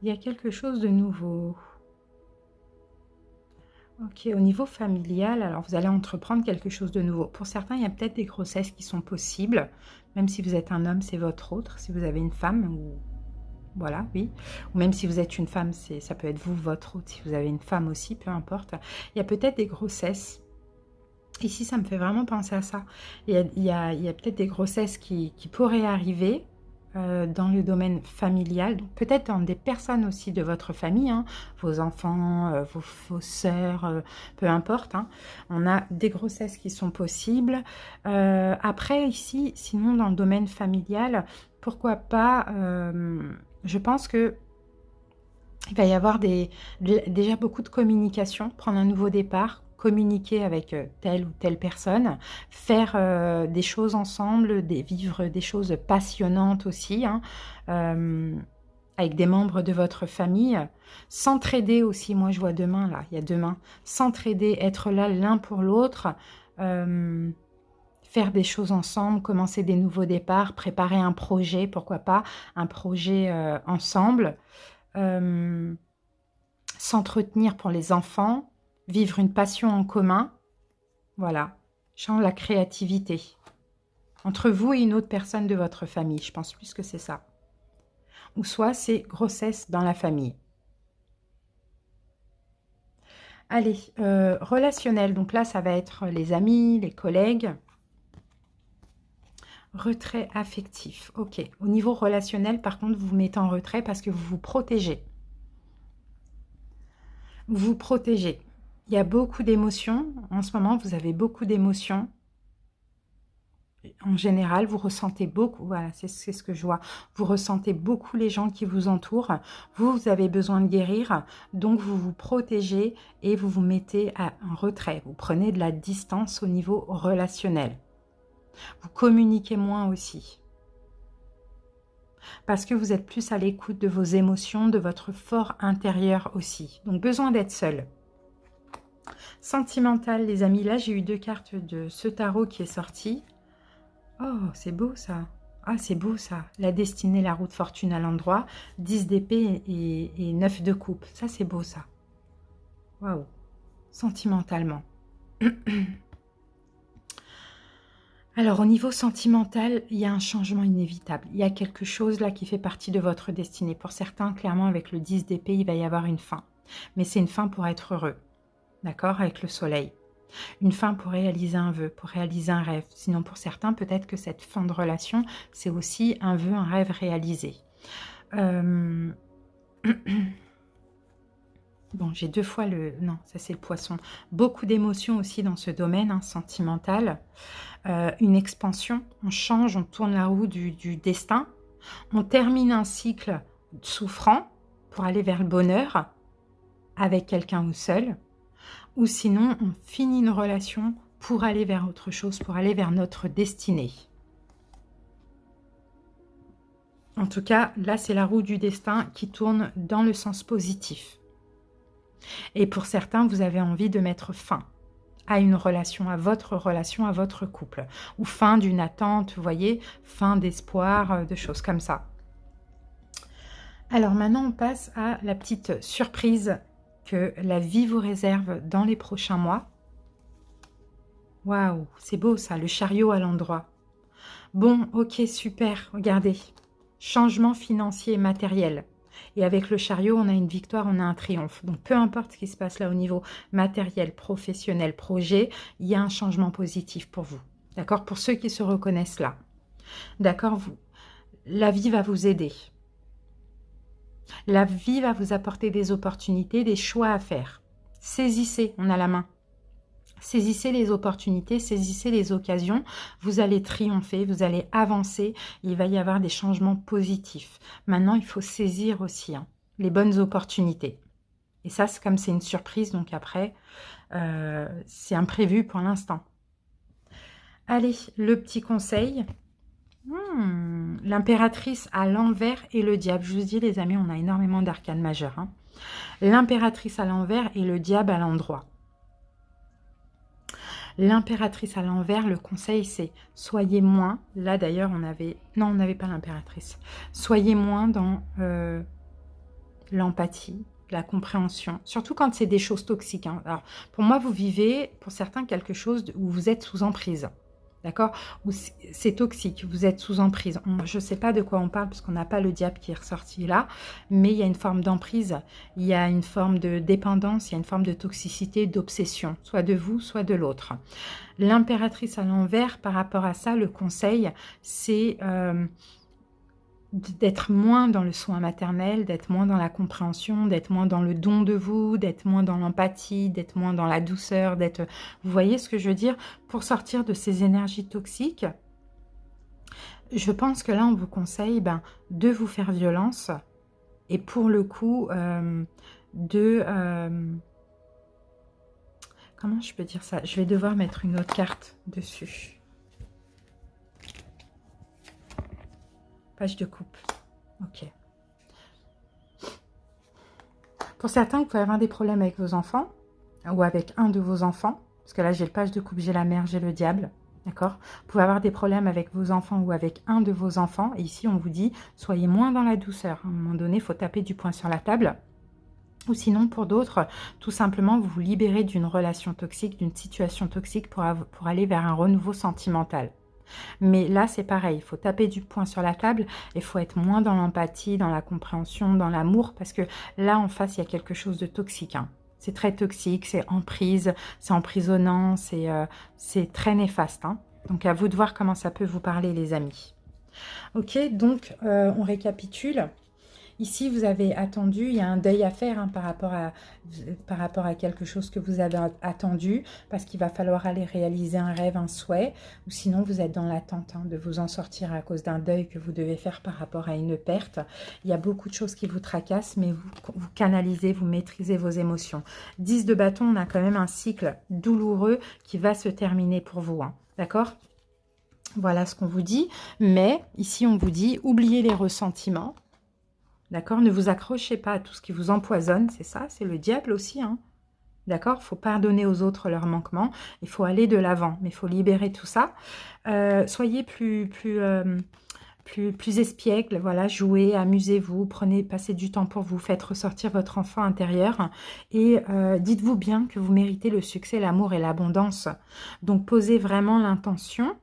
S1: Il y a quelque chose de nouveau. Ok, au niveau familial, alors vous allez entreprendre quelque chose de nouveau. Pour certains, il y a peut-être des grossesses qui sont possibles. Même si vous êtes un homme, c'est votre autre. Si vous avez une femme, ou voilà, oui. Ou même si vous êtes une femme, ça peut être vous, votre autre. Si vous avez une femme aussi, peu importe. Il y a peut-être des grossesses. Ici, ça me fait vraiment penser à ça. Il y a peut-être des grossesses qui pourraient arriver dans le domaine familial, donc peut-être dans des personnes aussi de votre famille, hein, vos enfants, vos sœurs, peu importe. Hein. On a des grossesses qui sont possibles. Après, ici, sinon, dans le domaine familial, pourquoi pas, je pense que il va y avoir déjà beaucoup de communication, prendre un nouveau départ, communiquer avec telle ou telle personne, faire des choses ensemble, vivre des choses passionnantes aussi, hein, avec des membres de votre famille. S'entraider aussi, moi je vois demain, là, il y a demain. S'entraider, être là l'un pour l'autre, faire des choses ensemble, commencer des nouveaux départs, préparer un projet, pourquoi pas, un projet ensemble. S'entretenir pour les enfants, vivre une passion en commun, voilà, change la créativité. Entre vous et une autre personne de votre famille, je pense plus que c'est ça. Ou soit c'est grossesse dans la famille. Allez, relationnel, donc là ça va être les amis, les collègues. Retrait affectif, ok. Au niveau relationnel, par contre, vous vous mettez en retrait parce que vous vous protégez. Vous protégez. Il y a beaucoup d'émotions. En ce moment, vous avez beaucoup d'émotions. En général, vous ressentez beaucoup. Voilà, c'est ce que je vois. Vous ressentez beaucoup les gens qui vous entourent. Vous avez besoin de guérir. Donc, vous vous protégez et vous vous mettez en retrait. Vous prenez de la distance au niveau relationnel. Vous communiquez moins aussi. Parce que vous êtes plus à l'écoute de vos émotions, de votre fort intérieur aussi. Donc, besoin d'être seul. Sentimental, les amis. Là, j'ai eu 2 cartes de ce tarot qui est sorti. Oh, c'est beau ça. Ah, c'est beau ça. La destinée, la roue de fortune à l'endroit. 10 d'épée et 9 de coupe. Ça, c'est beau ça. Waouh. Sentimentalement. Alors, au niveau sentimental, il y a un changement inévitable. Il y a quelque chose là qui fait partie de votre destinée. Pour certains, clairement, avec le 10 d'épée, il va y avoir une fin. Mais c'est une fin pour être heureux. D'accord? Avec le soleil. Une fin pour réaliser un vœu, pour réaliser un rêve. Sinon, pour certains, peut-être que cette fin de relation, c'est aussi un vœu, un rêve réalisé. Bon, j'ai 2 fois le... Non, ça c'est le poisson. Beaucoup d'émotions aussi dans ce domaine hein, sentimental. Une expansion, on change, on tourne la roue du destin. On termine un cycle souffrant pour aller vers le bonheur avec quelqu'un ou seul. Ou sinon, on finit une relation pour aller vers autre chose, pour aller vers notre destinée. En tout cas, là, c'est la roue du destin qui tourne dans le sens positif. Et pour certains, vous avez envie de mettre fin à une relation, à votre couple. Ou fin d'une attente, vous voyez, fin d'espoir, de choses comme ça. Alors maintenant, on passe à la petite surprise que la vie vous réserve dans les prochains mois. Waouh, c'est beau ça, le chariot à l'endroit. Bon, ok, super, regardez. Changement financier et matériel. Et avec le chariot, on a une victoire, on a un triomphe. Donc, peu importe ce qui se passe là au niveau matériel, professionnel, projet, il y a un changement positif pour vous. D'accord? Pour ceux qui se reconnaissent là. D'accord? La vie va vous aider. La vie va vous apporter des opportunités, des choix à faire. Saisissez, on a la main. Saisissez les opportunités, saisissez les occasions. Vous allez triompher, vous allez avancer. Il va y avoir des changements positifs. Maintenant, il faut saisir aussi hein, les bonnes opportunités. Et ça, c'est comme c'est une surprise, donc après, c'est imprévu pour l'instant. Allez, le petit conseil. L'impératrice à l'envers et le diable. Je vous dis les amis, on a énormément d'arcanes majeures. Hein. L'impératrice à l'envers et le diable à l'endroit. L'impératrice à l'envers, le conseil c'est soyez moins, là d'ailleurs on avait, non on n'avait pas l'impératrice, soyez moins dans l'empathie, la compréhension, surtout quand c'est des choses toxiques. Hein. Alors pour moi vous vivez, pour certains, quelque chose où vous êtes sous emprise. D'accord? Ou c'est toxique, vous êtes sous emprise. Je ne sais pas de quoi on parle parce qu'on n'a pas le diable qui est ressorti là, mais il y a une forme d'emprise, il y a une forme de dépendance, il y a une forme de toxicité, d'obsession, soit de vous, soit de l'autre. L'impératrice à l'envers, par rapport à ça, le conseil, c'est d'être moins dans le soin maternel, d'être moins dans la compréhension, d'être moins dans le don de vous, d'être moins dans l'empathie, d'être moins dans la douceur, d'être... Vous voyez ce que je veux dire? Pour sortir de ces énergies toxiques, je pense que là, on vous conseille de vous faire violence et pour le coup, comment je peux dire ça? Je vais devoir mettre une autre carte dessus. Page de coupe. Ok. Pour certains, vous pouvez avoir des problèmes avec vos enfants ou avec un de vos enfants. Parce que là, j'ai le page de coupe, j'ai la mère, j'ai le diable. D'accord? Vous pouvez avoir des problèmes avec vos enfants ou avec un de vos enfants. Et ici, on vous dit, soyez moins dans la douceur. À un moment donné, il faut taper du poing sur la table. Ou sinon, pour d'autres, tout simplement, vous vous libérez d'une relation toxique, d'une situation toxique pour aller vers un renouveau sentimental. Mais là, c'est pareil, il faut taper du poing sur la table, il faut être moins dans l'empathie, dans la compréhension, dans l'amour, parce que là, en face, il y a quelque chose de toxique. Hein. C'est très toxique, c'est emprise, c'est emprisonnant, c'est très néfaste. Hein. Donc, à vous de voir comment ça peut vous parler, les amis. Ok, donc, on récapitule. Ici, vous avez attendu, il y a un deuil à faire hein, par rapport à quelque chose que vous avez attendu, parce qu'il va falloir aller réaliser un rêve, un souhait, ou sinon vous êtes dans l'attente hein, de vous en sortir à cause d'un deuil que vous devez faire par rapport à une perte. Il y a beaucoup de choses qui vous tracassent, mais vous canalisez, vous maîtrisez vos émotions. 10 de bâton, on a quand même un cycle douloureux qui va se terminer pour vous, hein, d'accord ? Voilà ce qu'on vous dit, mais ici on vous dit, oubliez les ressentiments. D'accord? Ne vous accrochez pas à tout ce qui vous empoisonne, c'est ça, c'est le diable aussi. Hein. D'accord? Il faut pardonner aux autres leurs manquements, il faut aller de l'avant, mais il faut libérer tout ça. Soyez plus espiègle, voilà, jouez, amusez-vous, passez du temps pour vous, faites ressortir votre enfant intérieur et dites-vous bien que vous méritez le succès, l'amour et l'abondance. Donc posez vraiment l'intention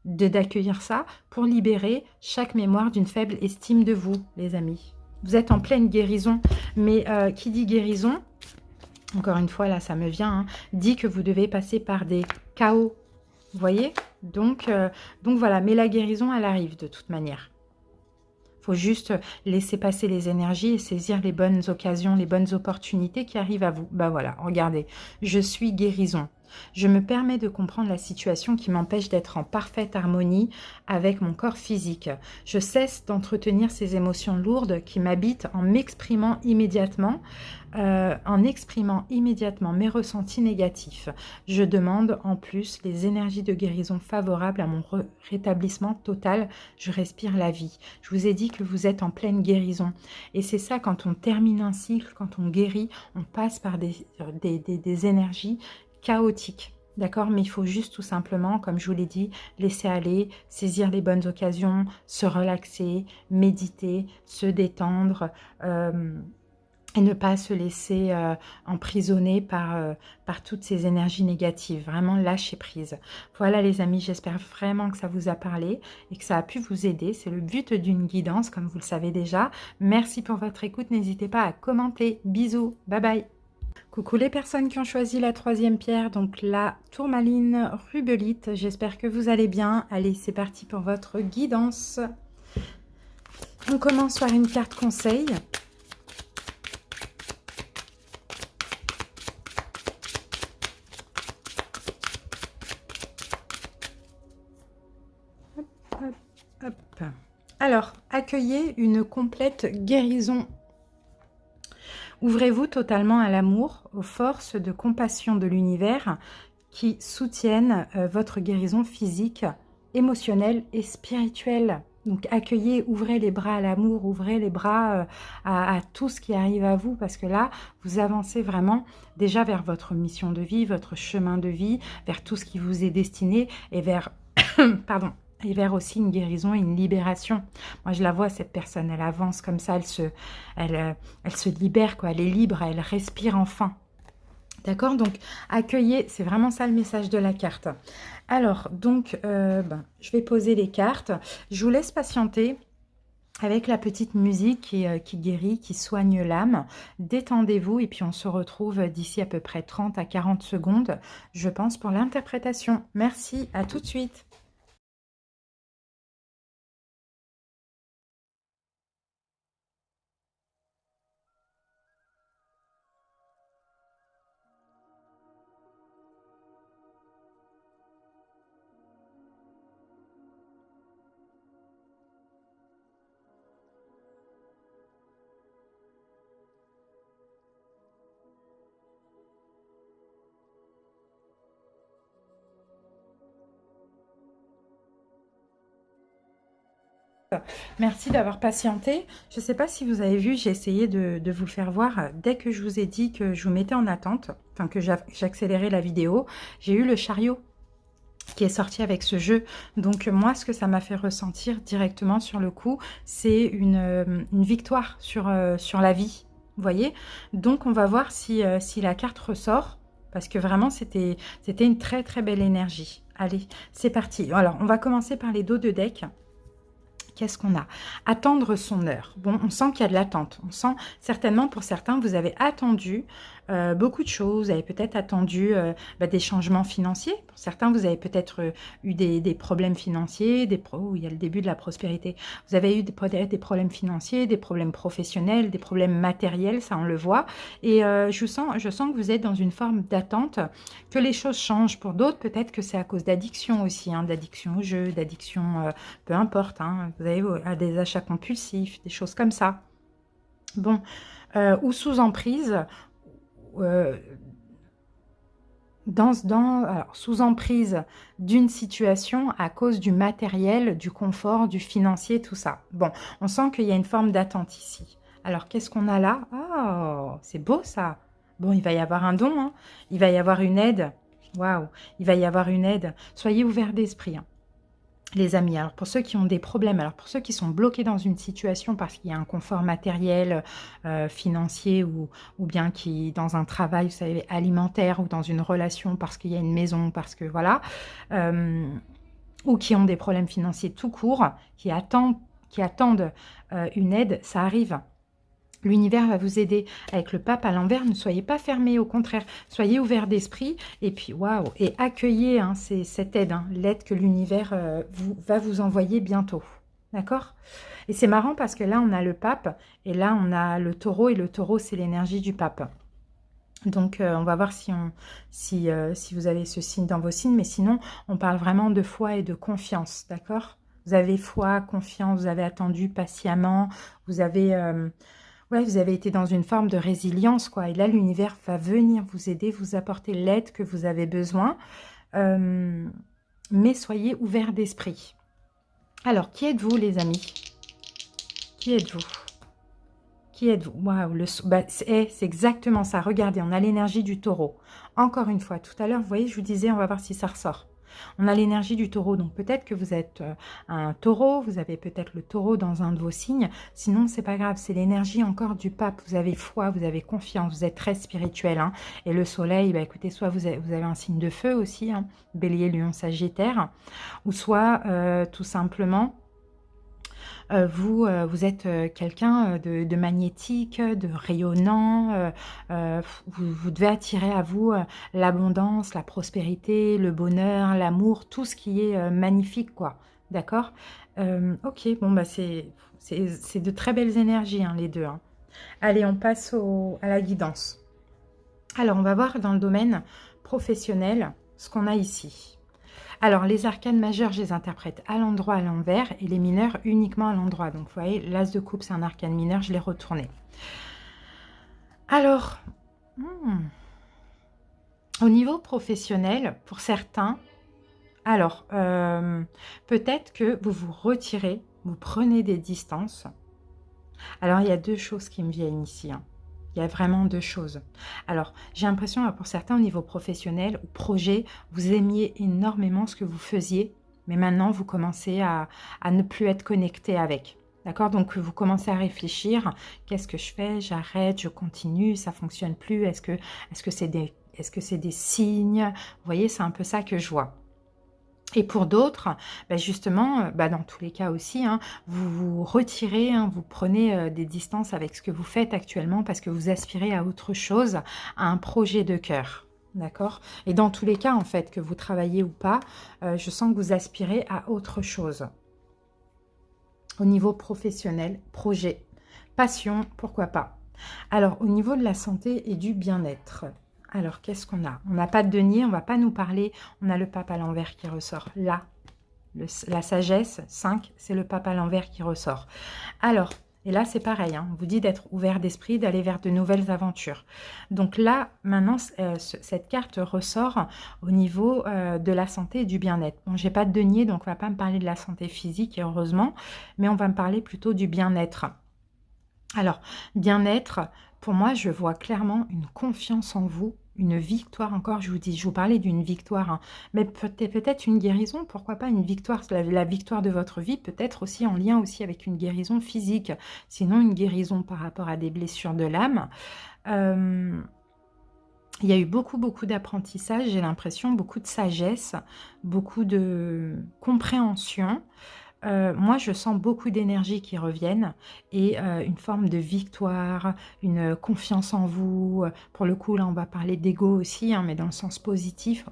S1: d'accueillir ça pour libérer chaque mémoire d'une faible estime de vous, les amis. Vous êtes en pleine guérison, mais qui dit guérison, encore une fois, là, ça me vient, hein, dit que vous devez passer par des chaos. Vous voyez? Donc voilà, mais la guérison, elle arrive de toute manière. Il faut juste laisser passer les énergies et saisir les bonnes occasions, les bonnes opportunités qui arrivent à vous. Bah voilà, regardez, je suis guérison. Je me permets de comprendre la situation qui m'empêche d'être en parfaite harmonie avec mon corps physique. Je cesse d'entretenir ces émotions lourdes qui m'habitent en m'exprimant immédiatement, mes ressentis négatifs. Je demande en plus les énergies de guérison favorables à mon rétablissement total. Je respire la vie. Je vous ai dit que vous êtes en pleine guérison. Et c'est ça, quand on termine un cycle, quand on guérit, on passe par des énergies chaotique, d'accord? Mais il faut juste tout simplement, comme je vous l'ai dit, laisser aller, saisir les bonnes occasions, se relaxer, méditer, se détendre et ne pas se laisser emprisonner par toutes ces énergies négatives. Vraiment lâcher prise. Voilà les amis, j'espère vraiment que ça vous a parlé et que ça a pu vous aider. C'est le but d'une guidance, comme vous le savez déjà. Merci pour votre écoute. N'hésitez pas à commenter. Bisous. Bye bye. Coucou les personnes qui ont choisi la troisième pierre, donc la tourmaline rubellite. J'espère que vous allez bien. Allez, c'est parti pour votre guidance. On commence par une carte conseil. Hop, hop, hop. Alors, accueillez une complète guérison. Ouvrez-vous totalement à l'amour, aux forces de compassion de l'univers qui soutiennent votre guérison physique, émotionnelle et spirituelle. Donc accueillez, ouvrez les bras à l'amour, ouvrez les bras à tout ce qui arrive à vous, parce que là, vous avancez vraiment déjà vers votre mission de vie, votre chemin de vie, vers tout ce qui vous est destiné et vers, pardon, et vers aussi une guérison et une libération. Moi, je la vois, cette personne, elle avance comme ça, elle se libère, quoi, elle est libre, elle respire enfin. D'accord, donc accueillez, c'est vraiment ça le message de la carte. Alors, donc, je vais poser les cartes. Je vous laisse patienter avec la petite musique qui guérit, qui soigne l'âme. Détendez-vous et puis on se retrouve d'ici à peu près 30 à 40 secondes, je pense, pour l'interprétation. Merci, à tout de suite. Merci d'avoir patienté. Je ne sais pas si vous avez vu, j'ai essayé de vous le faire voir. Dès que je vous ai dit que je vous mettais en attente, enfin que j'accélérais la vidéo, j'ai eu le chariot qui est sorti avec ce jeu. Donc moi, ce que ça m'a fait ressentir directement sur le coup, c'est une victoire sur la vie. Vous voyez? Donc on va voir si la carte ressort, parce que vraiment, c'était une très très belle énergie. Allez, c'est parti. Alors, on va commencer par les dos de deck. Qu'est-ce qu'on a? Attendre son heure. Bon, on sent qu'il y a de l'attente. On sent certainement, pour certains, vous avez attendu beaucoup de choses. Vous avez peut-être attendu des changements financiers. Pour certains, vous avez peut-être eu des problèmes financiers, il y a le début de la prospérité. Vous avez eu peut-être des problèmes financiers, des problèmes professionnels, des problèmes matériels, ça on le voit. Et je sens que vous êtes dans une forme d'attente, que les choses changent. Pour d'autres, peut-être que c'est à cause d'addiction aussi, hein, d'addiction au jeu, d'addiction, peu importe, hein, vous avez à des achats compulsifs, des choses comme ça. Bon, ou sous emprise, alors, sous emprise d'une situation à cause du matériel, du confort, du financier, tout ça. Bon, on sent qu'il y a une forme d'attente ici. Alors, qu'est-ce qu'on a là? Oh, c'est beau ça. Bon, il va y avoir un don, hein. Il va y avoir une aide. Waouh, il va y avoir une aide. Soyez ouverts d'esprit, hein, les amis. Alors pour ceux qui ont des problèmes, alors pour ceux qui sont bloqués dans une situation parce qu'il y a un confort matériel, financier ou bien qui dans un travail, vous savez, alimentaire ou dans une relation parce qu'il y a une maison, parce que voilà, ou qui ont des problèmes financiers tout court, qui attendent une aide, ça arrive. L'univers va vous aider avec le pape à l'envers. Ne soyez pas fermés, au contraire. Soyez ouverts d'esprit et puis, waouh, et accueillez cette aide, hein, l'aide que l'univers va vous envoyer bientôt. D'accord? Et c'est marrant parce que là, on a le pape et là, on a le taureau et le taureau, c'est l'énergie du pape. Donc, on va voir si vous avez ce signe dans vos signes. Mais sinon, on parle vraiment de foi et de confiance. D'accord? Vous avez foi, confiance, vous avez attendu patiemment, vous avez... ouais, vous avez été dans une forme de résilience, quoi. Et là, l'univers va venir vous aider, vous apporter l'aide que vous avez besoin. Mais soyez ouverts d'esprit. Alors, qui êtes-vous, les amis? Qui êtes-vous? Qui êtes-vous? Waouh, c'est exactement ça. Regardez, on a l'énergie du taureau. Encore une fois, tout à l'heure, vous voyez, je vous disais, on va voir si ça ressort. On a l'énergie du taureau, donc peut-être que vous êtes un taureau, vous avez peut-être le taureau dans un de vos signes, sinon c'est pas grave, c'est l'énergie encore du pape, vous avez foi, vous avez confiance, vous êtes très spirituel, hein. Et le soleil, bah, écoutez, soit vous avez un signe de feu aussi, hein, bélier, lion, sagittaire, ou soit tout simplement... vous êtes quelqu'un de magnétique, de rayonnant, vous devez attirer à vous l'abondance, la prospérité, le bonheur, l'amour, tout ce qui est magnifique, quoi. D'accord? Ok, bon, bah c'est de très belles énergies, hein, les deux, hein. Allez, on passe à la guidance. Alors, on va voir dans le domaine professionnel ce qu'on a ici. Alors, les arcanes majeures, je les interprète à l'endroit, à l'envers, et les mineurs uniquement à l'endroit. Donc, vous voyez, l'as de coupe, c'est un arcane mineur, je l'ai retourné. Alors, au niveau professionnel, pour certains, alors, peut-être que vous vous retirez vous prenez des distances. Alors, il y a deux choses qui me viennent ici, hein. Il y a vraiment deux choses. Alors, j'ai l'impression, pour certains, au niveau professionnel ou projet, vous aimiez énormément ce que vous faisiez, mais maintenant, vous commencez à ne plus être connecté avec. D'accord? Donc, vous commencez à réfléchir. Qu'est-ce que je fais? J'arrête, je continue, ça ne fonctionne plus. Est-ce que c'est des signes? Vous voyez, c'est un peu ça que je vois. Et pour d'autres, justement, dans tous les cas aussi, hein, vous vous retirez, hein, vous prenez des distances avec ce que vous faites actuellement parce que vous aspirez à autre chose, à un projet de cœur. D'accord? Et dans tous les cas, en fait, que vous travaillez ou pas, je sens que vous aspirez à autre chose. Au niveau professionnel, projet, passion, pourquoi pas. Alors, au niveau de la santé et du bien-être, alors, qu'est-ce qu'on a? On n'a pas de denier, on ne va pas nous parler. On a le pape à l'envers qui ressort. Là, la sagesse, 5, c'est le pape à l'envers qui ressort. Alors, et là, c'est pareil. Hein, on vous dit d'être ouvert d'esprit, d'aller vers de nouvelles aventures. Donc là, maintenant, cette carte ressort au niveau de la santé et du bien-être. Bon, j'ai pas de denier, donc on ne va pas me parler de la santé physique, heureusement, mais on va me parler plutôt du bien-être. Alors, bien-être, pour moi, je vois clairement une confiance en vous, une victoire encore, je vous parlais d'une victoire, hein, mais peut-être une guérison, pourquoi pas une victoire, la victoire de votre vie, peut-être aussi en lien aussi avec une guérison physique, sinon une guérison par rapport à des blessures de l'âme. Il y a eu beaucoup d'apprentissage, j'ai l'impression, beaucoup de sagesse, beaucoup de compréhension. Moi, je sens beaucoup d'énergie qui reviennent et une forme de victoire, une confiance en vous. Pour le coup, là, on va parler d'ego aussi, hein, mais dans le sens positif.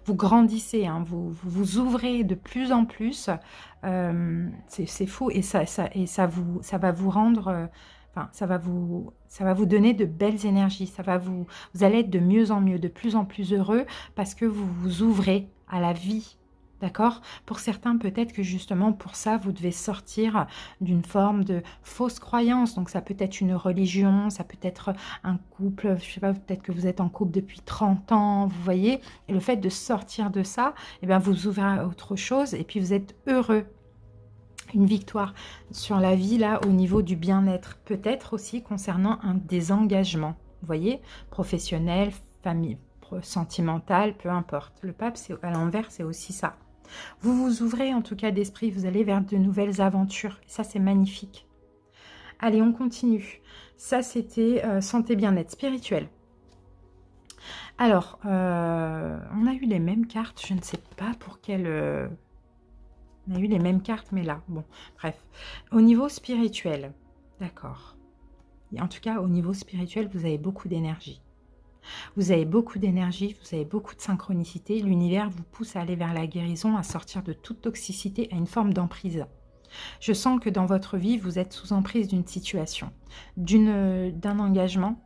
S1: Vous grandissez, hein, vous ouvrez de plus en plus. C'est fou et ça va vous rendre... Enfin, ça va vous donner de belles énergies. Vous allez être de mieux en mieux, de plus en plus heureux parce que vous vous ouvrez à la vie. D'accord? Pour certains, peut-être que justement pour ça, vous devez sortir d'une forme de fausse croyance. Donc ça peut être une religion, ça peut être un couple, je sais pas, peut-être que vous êtes en couple depuis 30 ans, vous voyez. Et le fait de sortir de ça, eh bien, vous ouvrez à autre chose et puis vous êtes heureux. Une victoire sur la vie, là, au niveau du bien-être. Peut-être aussi concernant des engagements, vous voyez, professionnel, famille, sentimental, peu importe. Le pape, à l'envers, c'est aussi ça. Vous vous ouvrez en tout cas d'esprit, vous allez vers de nouvelles aventures. Ça, c'est magnifique. Allez, on continue. Ça, c'était santé bien-être spirituel. Alors, on a eu les mêmes cartes, je ne sais pas pour quelle... On a eu les mêmes cartes, mais là, bon, bref. Au niveau spirituel, d'accord. En tout cas, au niveau spirituel, vous avez beaucoup d'énergie. Vous avez beaucoup d'énergie, vous avez beaucoup de synchronicité. L'univers vous pousse à aller vers la guérison, à sortir de toute toxicité, à une forme d'emprise. Je sens que dans votre vie, vous êtes sous emprise d'une situation, d'un engagement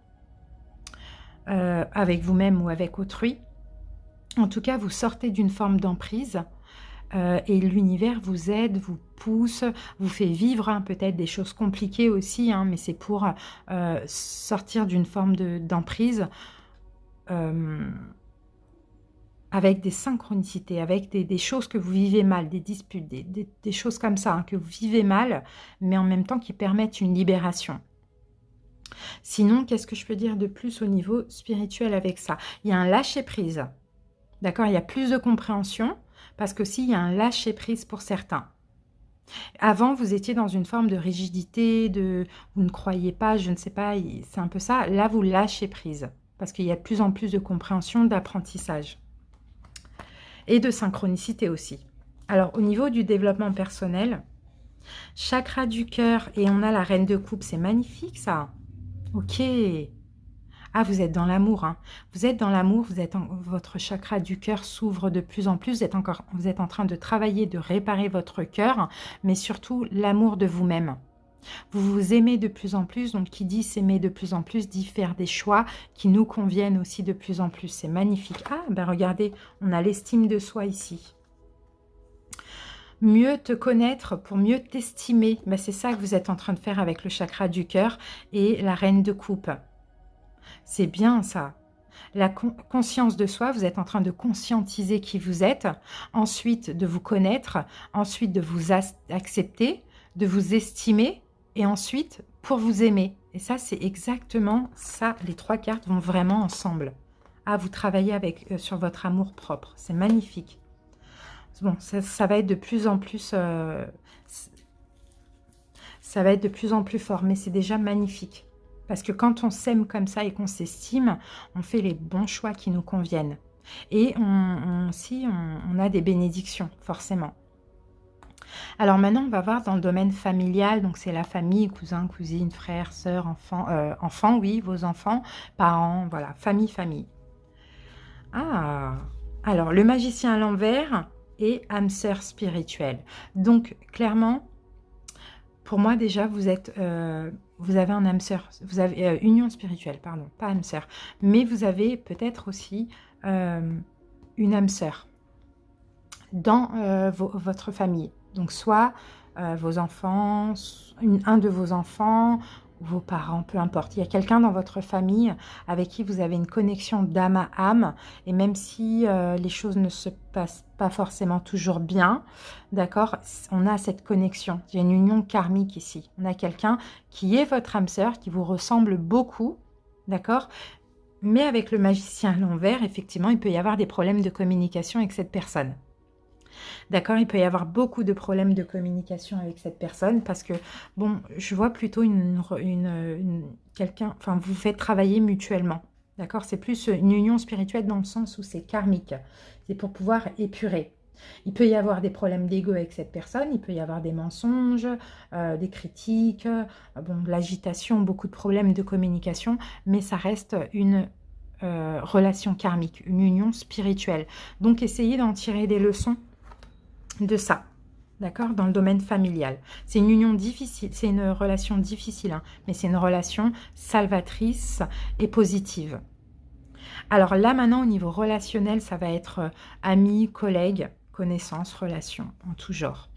S1: avec vous-même ou avec autrui. En tout cas, vous sortez d'une forme d'emprise et l'univers vous aide, vous pousse, vous fait vivre peut-être des choses compliquées aussi, hein, mais c'est pour sortir d'une forme d'emprise. Avec des synchronicités, avec des choses que vous vivez mal, des disputes, des choses comme ça, hein, que vous vivez mal, mais en même temps qui permettent une libération. Sinon, qu'est-ce que je peux dire de plus au niveau spirituel avec ça? Il y a un lâcher-prise, d'accord? Il y a plus de compréhension, parce qu'aussi, il y a un lâcher-prise pour certains. Avant, vous étiez dans une forme de rigidité, vous ne croyez pas, je ne sais pas, c'est un peu ça. Là, vous lâchez prise. Parce qu'il y a de plus en plus de compréhension, d'apprentissage. Et de synchronicité aussi. Alors, au niveau du développement personnel, chakra du cœur, et on a la reine de coupe, c'est magnifique ça. Ok. Ah, vous êtes dans l'amour. Hein. Vous êtes dans l'amour, votre chakra du cœur s'ouvre de plus en plus. Vous êtes en train de travailler, de réparer votre cœur, mais surtout l'amour de vous-même. Vous vous aimez de plus en plus, donc qui dit s'aimer de plus en plus, dit faire des choix qui nous conviennent aussi de plus en plus. C'est magnifique. Ah, ben regardez, on a l'estime de soi ici. Mieux te connaître pour mieux t'estimer. Ben, c'est ça que vous êtes en train de faire avec le chakra du cœur et la reine de coupe. C'est bien ça. La conscience de soi, vous êtes en train de conscientiser qui vous êtes, ensuite de vous connaître, ensuite de vous accepter, de vous estimer et ensuite pour vous aimer. Et ça, c'est exactement ça. Les 3 cartes vont vraiment ensemble. Ah, vous travaillez avec, sur votre amour propre. C'est magnifique. Bon, ça va être de plus en plus... ça va être de plus en plus fort, mais c'est déjà magnifique. Parce que quand on s'aime comme ça et qu'on s'estime, on fait les bons choix qui nous conviennent. Et on a des bénédictions, forcément. Alors maintenant, on va voir dans le domaine familial, donc c'est la famille, cousins, cousines, frères, sœurs, enfants, oui, vos enfants, parents, voilà, famille. Ah, alors le magicien à l'envers et âme sœur spirituelle. Donc clairement, pour moi déjà, vous avez un âme sœur, vous avez union spirituelle, pardon, pas âme sœur, mais vous avez peut-être aussi une âme sœur dans votre famille. Donc soit vos enfants, un de vos enfants, vos parents, peu importe. Il y a quelqu'un dans votre famille avec qui vous avez une connexion d'âme à âme. Et même si les choses ne se passent pas forcément toujours bien, d'accord, on a cette connexion. Il y a une union karmique ici. On a quelqu'un qui est votre âme sœur, qui vous ressemble beaucoup, d'accord. Mais avec le magicien à l'envers, effectivement, il peut y avoir des problèmes de communication avec cette personne. D'accord, il peut y avoir beaucoup de problèmes de communication avec cette personne parce que, bon, je vois plutôt quelqu'un, enfin, vous faites travailler mutuellement. D'accord, c'est plus une union spirituelle dans le sens où c'est karmique. C'est pour pouvoir épurer. Il peut y avoir des problèmes d'ego avec cette personne, il peut y avoir des mensonges, des critiques, bon, de l'agitation, beaucoup de problèmes de communication, mais ça reste une relation karmique, une union spirituelle. Donc, essayez d'en tirer des leçons de ça, d'accord, dans le domaine familial. C'est une union difficile, c'est une relation difficile, hein, mais c'est une relation salvatrice et positive. Alors là, maintenant, au niveau relationnel, ça va être amis, collègues, connaissances, relations, en tout genre.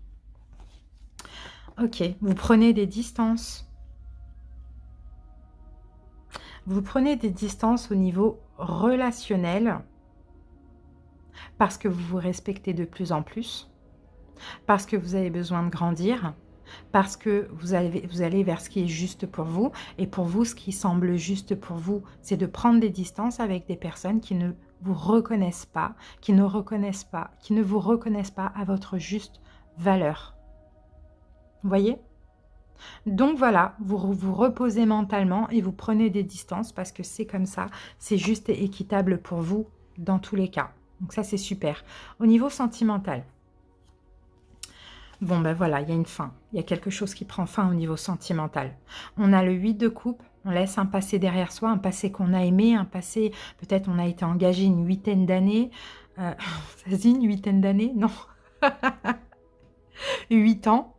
S1: Ok, vous prenez des distances. Vous prenez des distances au niveau relationnel parce que vous vous respectez de plus en plus, parce que vous avez besoin de grandir, parce que vous allez vers ce qui est juste pour vous. Et pour vous, ce qui semble juste pour vous, c'est de prendre des distances avec des personnes qui ne vous reconnaissent pas, qui ne vous reconnaissent pas à votre juste valeur. Vous voyez ? Donc voilà, vous vous reposez mentalement et vous prenez des distances parce que c'est comme ça, c'est juste et équitable pour vous dans tous les cas. Donc ça, c'est super. Au niveau sentimental, bon, ben voilà, il y a une fin. Il y a quelque chose qui prend fin au niveau sentimental. On a le 8 de coupe. On laisse un passé derrière soi, un passé qu'on a aimé, un passé, peut-être on a été engagé une 8aine d'années. Ça se dit une 8aine d'années? Non. 8 ans.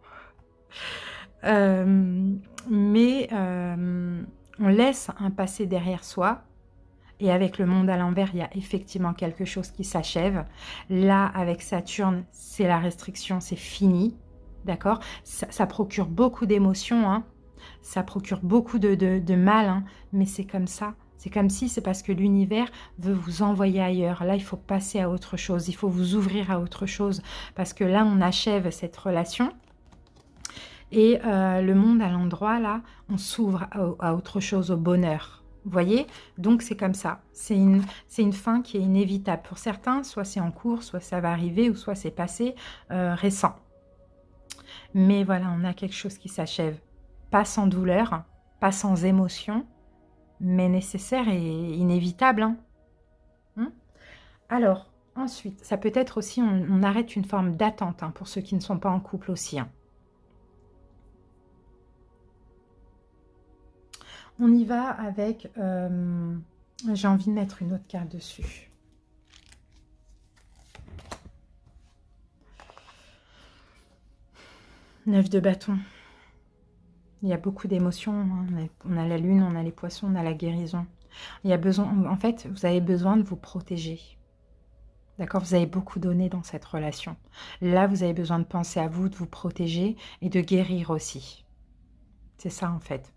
S1: Mais on laisse un passé derrière soi. Et avec le monde à l'envers, il y a effectivement quelque chose qui s'achève. Là, avec Saturne, c'est la restriction, c'est fini. D'accord, ça procure beaucoup d'émotions, hein. Ça procure beaucoup de mal, hein. Mais c'est comme ça. C'est comme si c'est parce que l'univers veut vous envoyer ailleurs. Là, il faut passer à autre chose. Il faut vous ouvrir à autre chose. Parce que là, on achève cette relation. Et le monde à l'endroit, là, on s'ouvre à autre chose, au bonheur. Vous voyez? Donc, c'est comme ça. C'est une fin qui est inévitable. Pour certains, soit c'est en cours, soit ça va arriver, ou soit c'est passé récent. Mais voilà, on a quelque chose qui s'achève. Pas sans douleur, pas sans émotion, mais nécessaire et inévitable. Hein. Alors, ensuite, ça peut être aussi, on arrête une forme d'attente pour ceux qui ne sont pas en couple aussi. Hein. On y va avec... j'ai envie de mettre une autre carte dessus. Neuf de bâton. Il y a beaucoup d'émotions. Hein. On a la lune, on a les poissons, on a la guérison. Il y a besoin... En fait, vous avez besoin de vous protéger. D'accord? Vous avez beaucoup donné dans cette relation. Là, vous avez besoin de penser à vous, de vous protéger et de guérir aussi. C'est ça, en fait.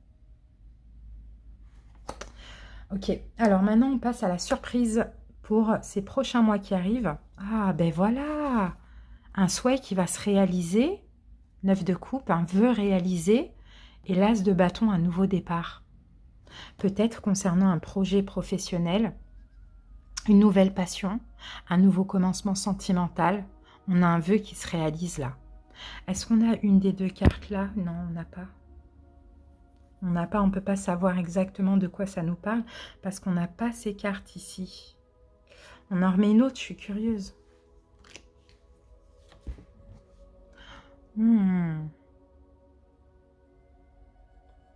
S1: Ok, alors maintenant on passe à la surprise pour ces prochains mois qui arrivent. Ah ben voilà, un souhait qui va se réaliser, 9 de coupe, un vœu réalisé, et l'as de bâton, un nouveau départ. Peut-être concernant un projet professionnel, une nouvelle passion, un nouveau commencement sentimental. On a un vœu qui se réalise là. Est-ce qu'on a une des deux cartes là? Non, on n'a pas. On n'a pas, on ne peut pas savoir exactement de quoi ça nous parle parce qu'on n'a pas ces cartes ici. On en remet une autre, je suis curieuse.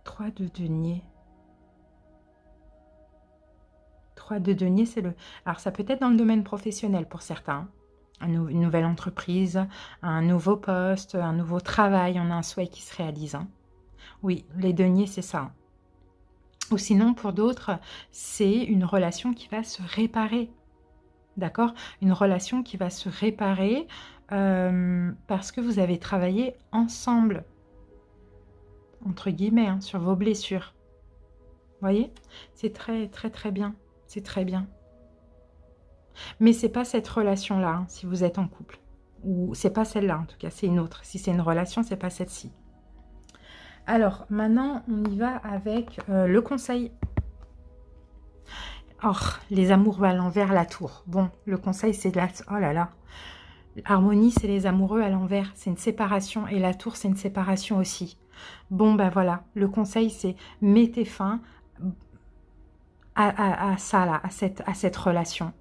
S1: 3 de denier. 3 de denier, c'est le... Alors, ça peut être dans le domaine professionnel pour certains. Une nouvelle entreprise, un nouveau poste, un nouveau travail. On a un souhait qui se réalise. Hein. Oui, les deniers, c'est ça. Ou sinon, pour d'autres, c'est une relation qui va se réparer. D'accord? Une relation qui va se réparer parce que vous avez travaillé ensemble, entre guillemets, hein, sur vos blessures. Vous voyez? C'est très, très, très bien. C'est très bien. Mais c'est pas cette relation-là, hein, si vous êtes en couple. Ou c'est pas celle-là, en tout cas, c'est une autre. Si c'est une relation, c'est pas celle-ci. Alors, maintenant, on y va avec le conseil. Oh, les amoureux à l'envers, la tour. Bon, le conseil, c'est de la... Oh là là. Harmonie, c'est les amoureux à l'envers. C'est une séparation. Et la tour, c'est une séparation aussi. Bon, ben voilà. Le conseil, c'est mettez fin à ça, là, à cette relation.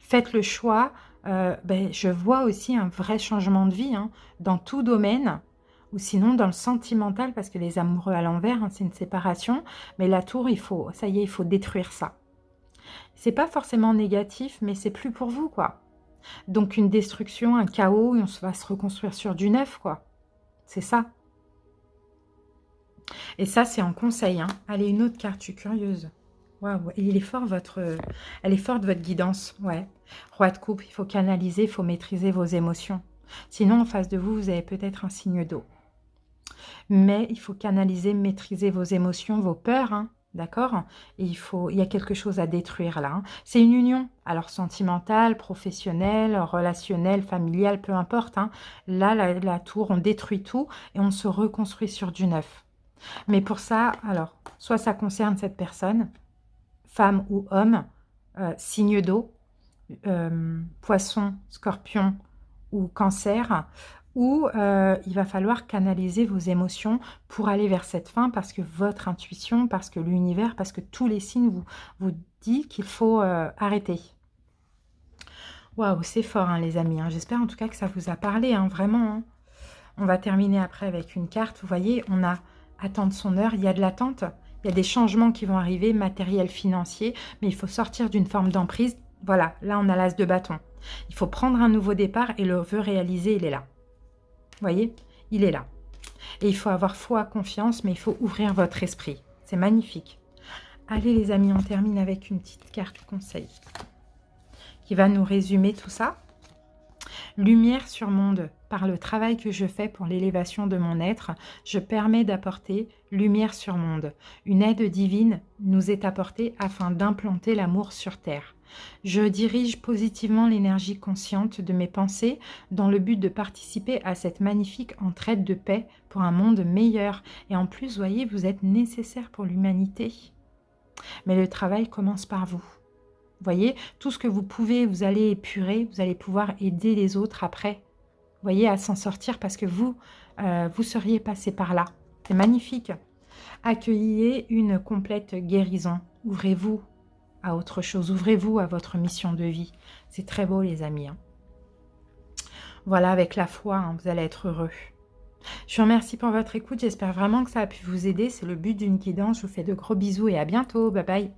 S1: Faites le choix. Je vois aussi un vrai changement de vie hein, dans tout domaine. Ou sinon dans le sentimental, parce que les amoureux à l'envers, hein, c'est une séparation. Mais la tour, ça y est, il faut détruire ça. C'est pas forcément négatif, mais c'est plus pour vous, quoi. Donc une destruction, un chaos, et on va se reconstruire sur du neuf, quoi. C'est ça. Et ça, c'est en conseil. Hein. Allez, une autre carte, je suis curieuse. Waouh, il est fort elle est forte votre guidance, ouais. Roi de coupe, il faut canaliser, il faut maîtriser vos émotions. Sinon, en face de vous, vous avez peut-être un signe d'eau. Mais il faut canaliser, maîtriser vos émotions, vos peurs, hein, d'accord? Et il y a quelque chose à détruire là. Hein. C'est une union, alors sentimentale, professionnelle, relationnelle, familiale, peu importe. Hein. Là, la tour, on détruit tout et on se reconstruit sur du neuf. Mais pour ça, alors, soit ça concerne cette personne, femme ou homme, signe d'eau, poisson, scorpion ou cancer, ou il va falloir canaliser vos émotions pour aller vers cette fin, parce que votre intuition, parce que l'univers, parce que tous les signes vous disent qu'il faut arrêter. Waouh, c'est fort, hein, les amis. Hein. J'espère en tout cas que ça vous a parlé, hein, vraiment. Hein. On va terminer après avec une carte. Vous voyez, on a attendre son heure. Il y a de l'attente. Il y a des changements qui vont arriver, matériels, financiers, mais il faut sortir d'une forme d'emprise. Voilà, là, on a l'as de bâton. Il faut prendre un nouveau départ et le vœu réalisé, il est là. Vous voyez, il est là. Et il faut avoir foi, confiance, mais il faut ouvrir votre esprit. C'est magnifique. Allez, les amis, on termine avec une petite carte conseil qui va nous résumer tout ça. Lumière sur monde. Par le travail que je fais pour l'élévation de mon être, je permets d'apporter lumière sur monde. Une aide divine nous est apportée afin d'implanter l'amour sur terre. Je dirige positivement l'énergie consciente de mes pensées dans le but de participer à cette magnifique entraide de paix pour un monde meilleur. Et en plus, voyez, vous êtes nécessaire pour l'humanité. Mais le travail commence par vous. Vous voyez, tout ce que vous pouvez, vous allez épurer, vous allez pouvoir aider les autres après. Vous voyez, à s'en sortir parce que vous, vous seriez passé par là. C'est magnifique. Accueillez une complète guérison. Ouvrez-vous à autre chose. Ouvrez-vous à votre mission de vie. C'est très beau, les amis. Hein. Voilà, avec la foi, hein, vous allez être heureux. Je vous remercie pour votre écoute. J'espère vraiment que ça a pu vous aider. C'est le but d'une guidance. Je vous fais de gros bisous et à bientôt. Bye bye.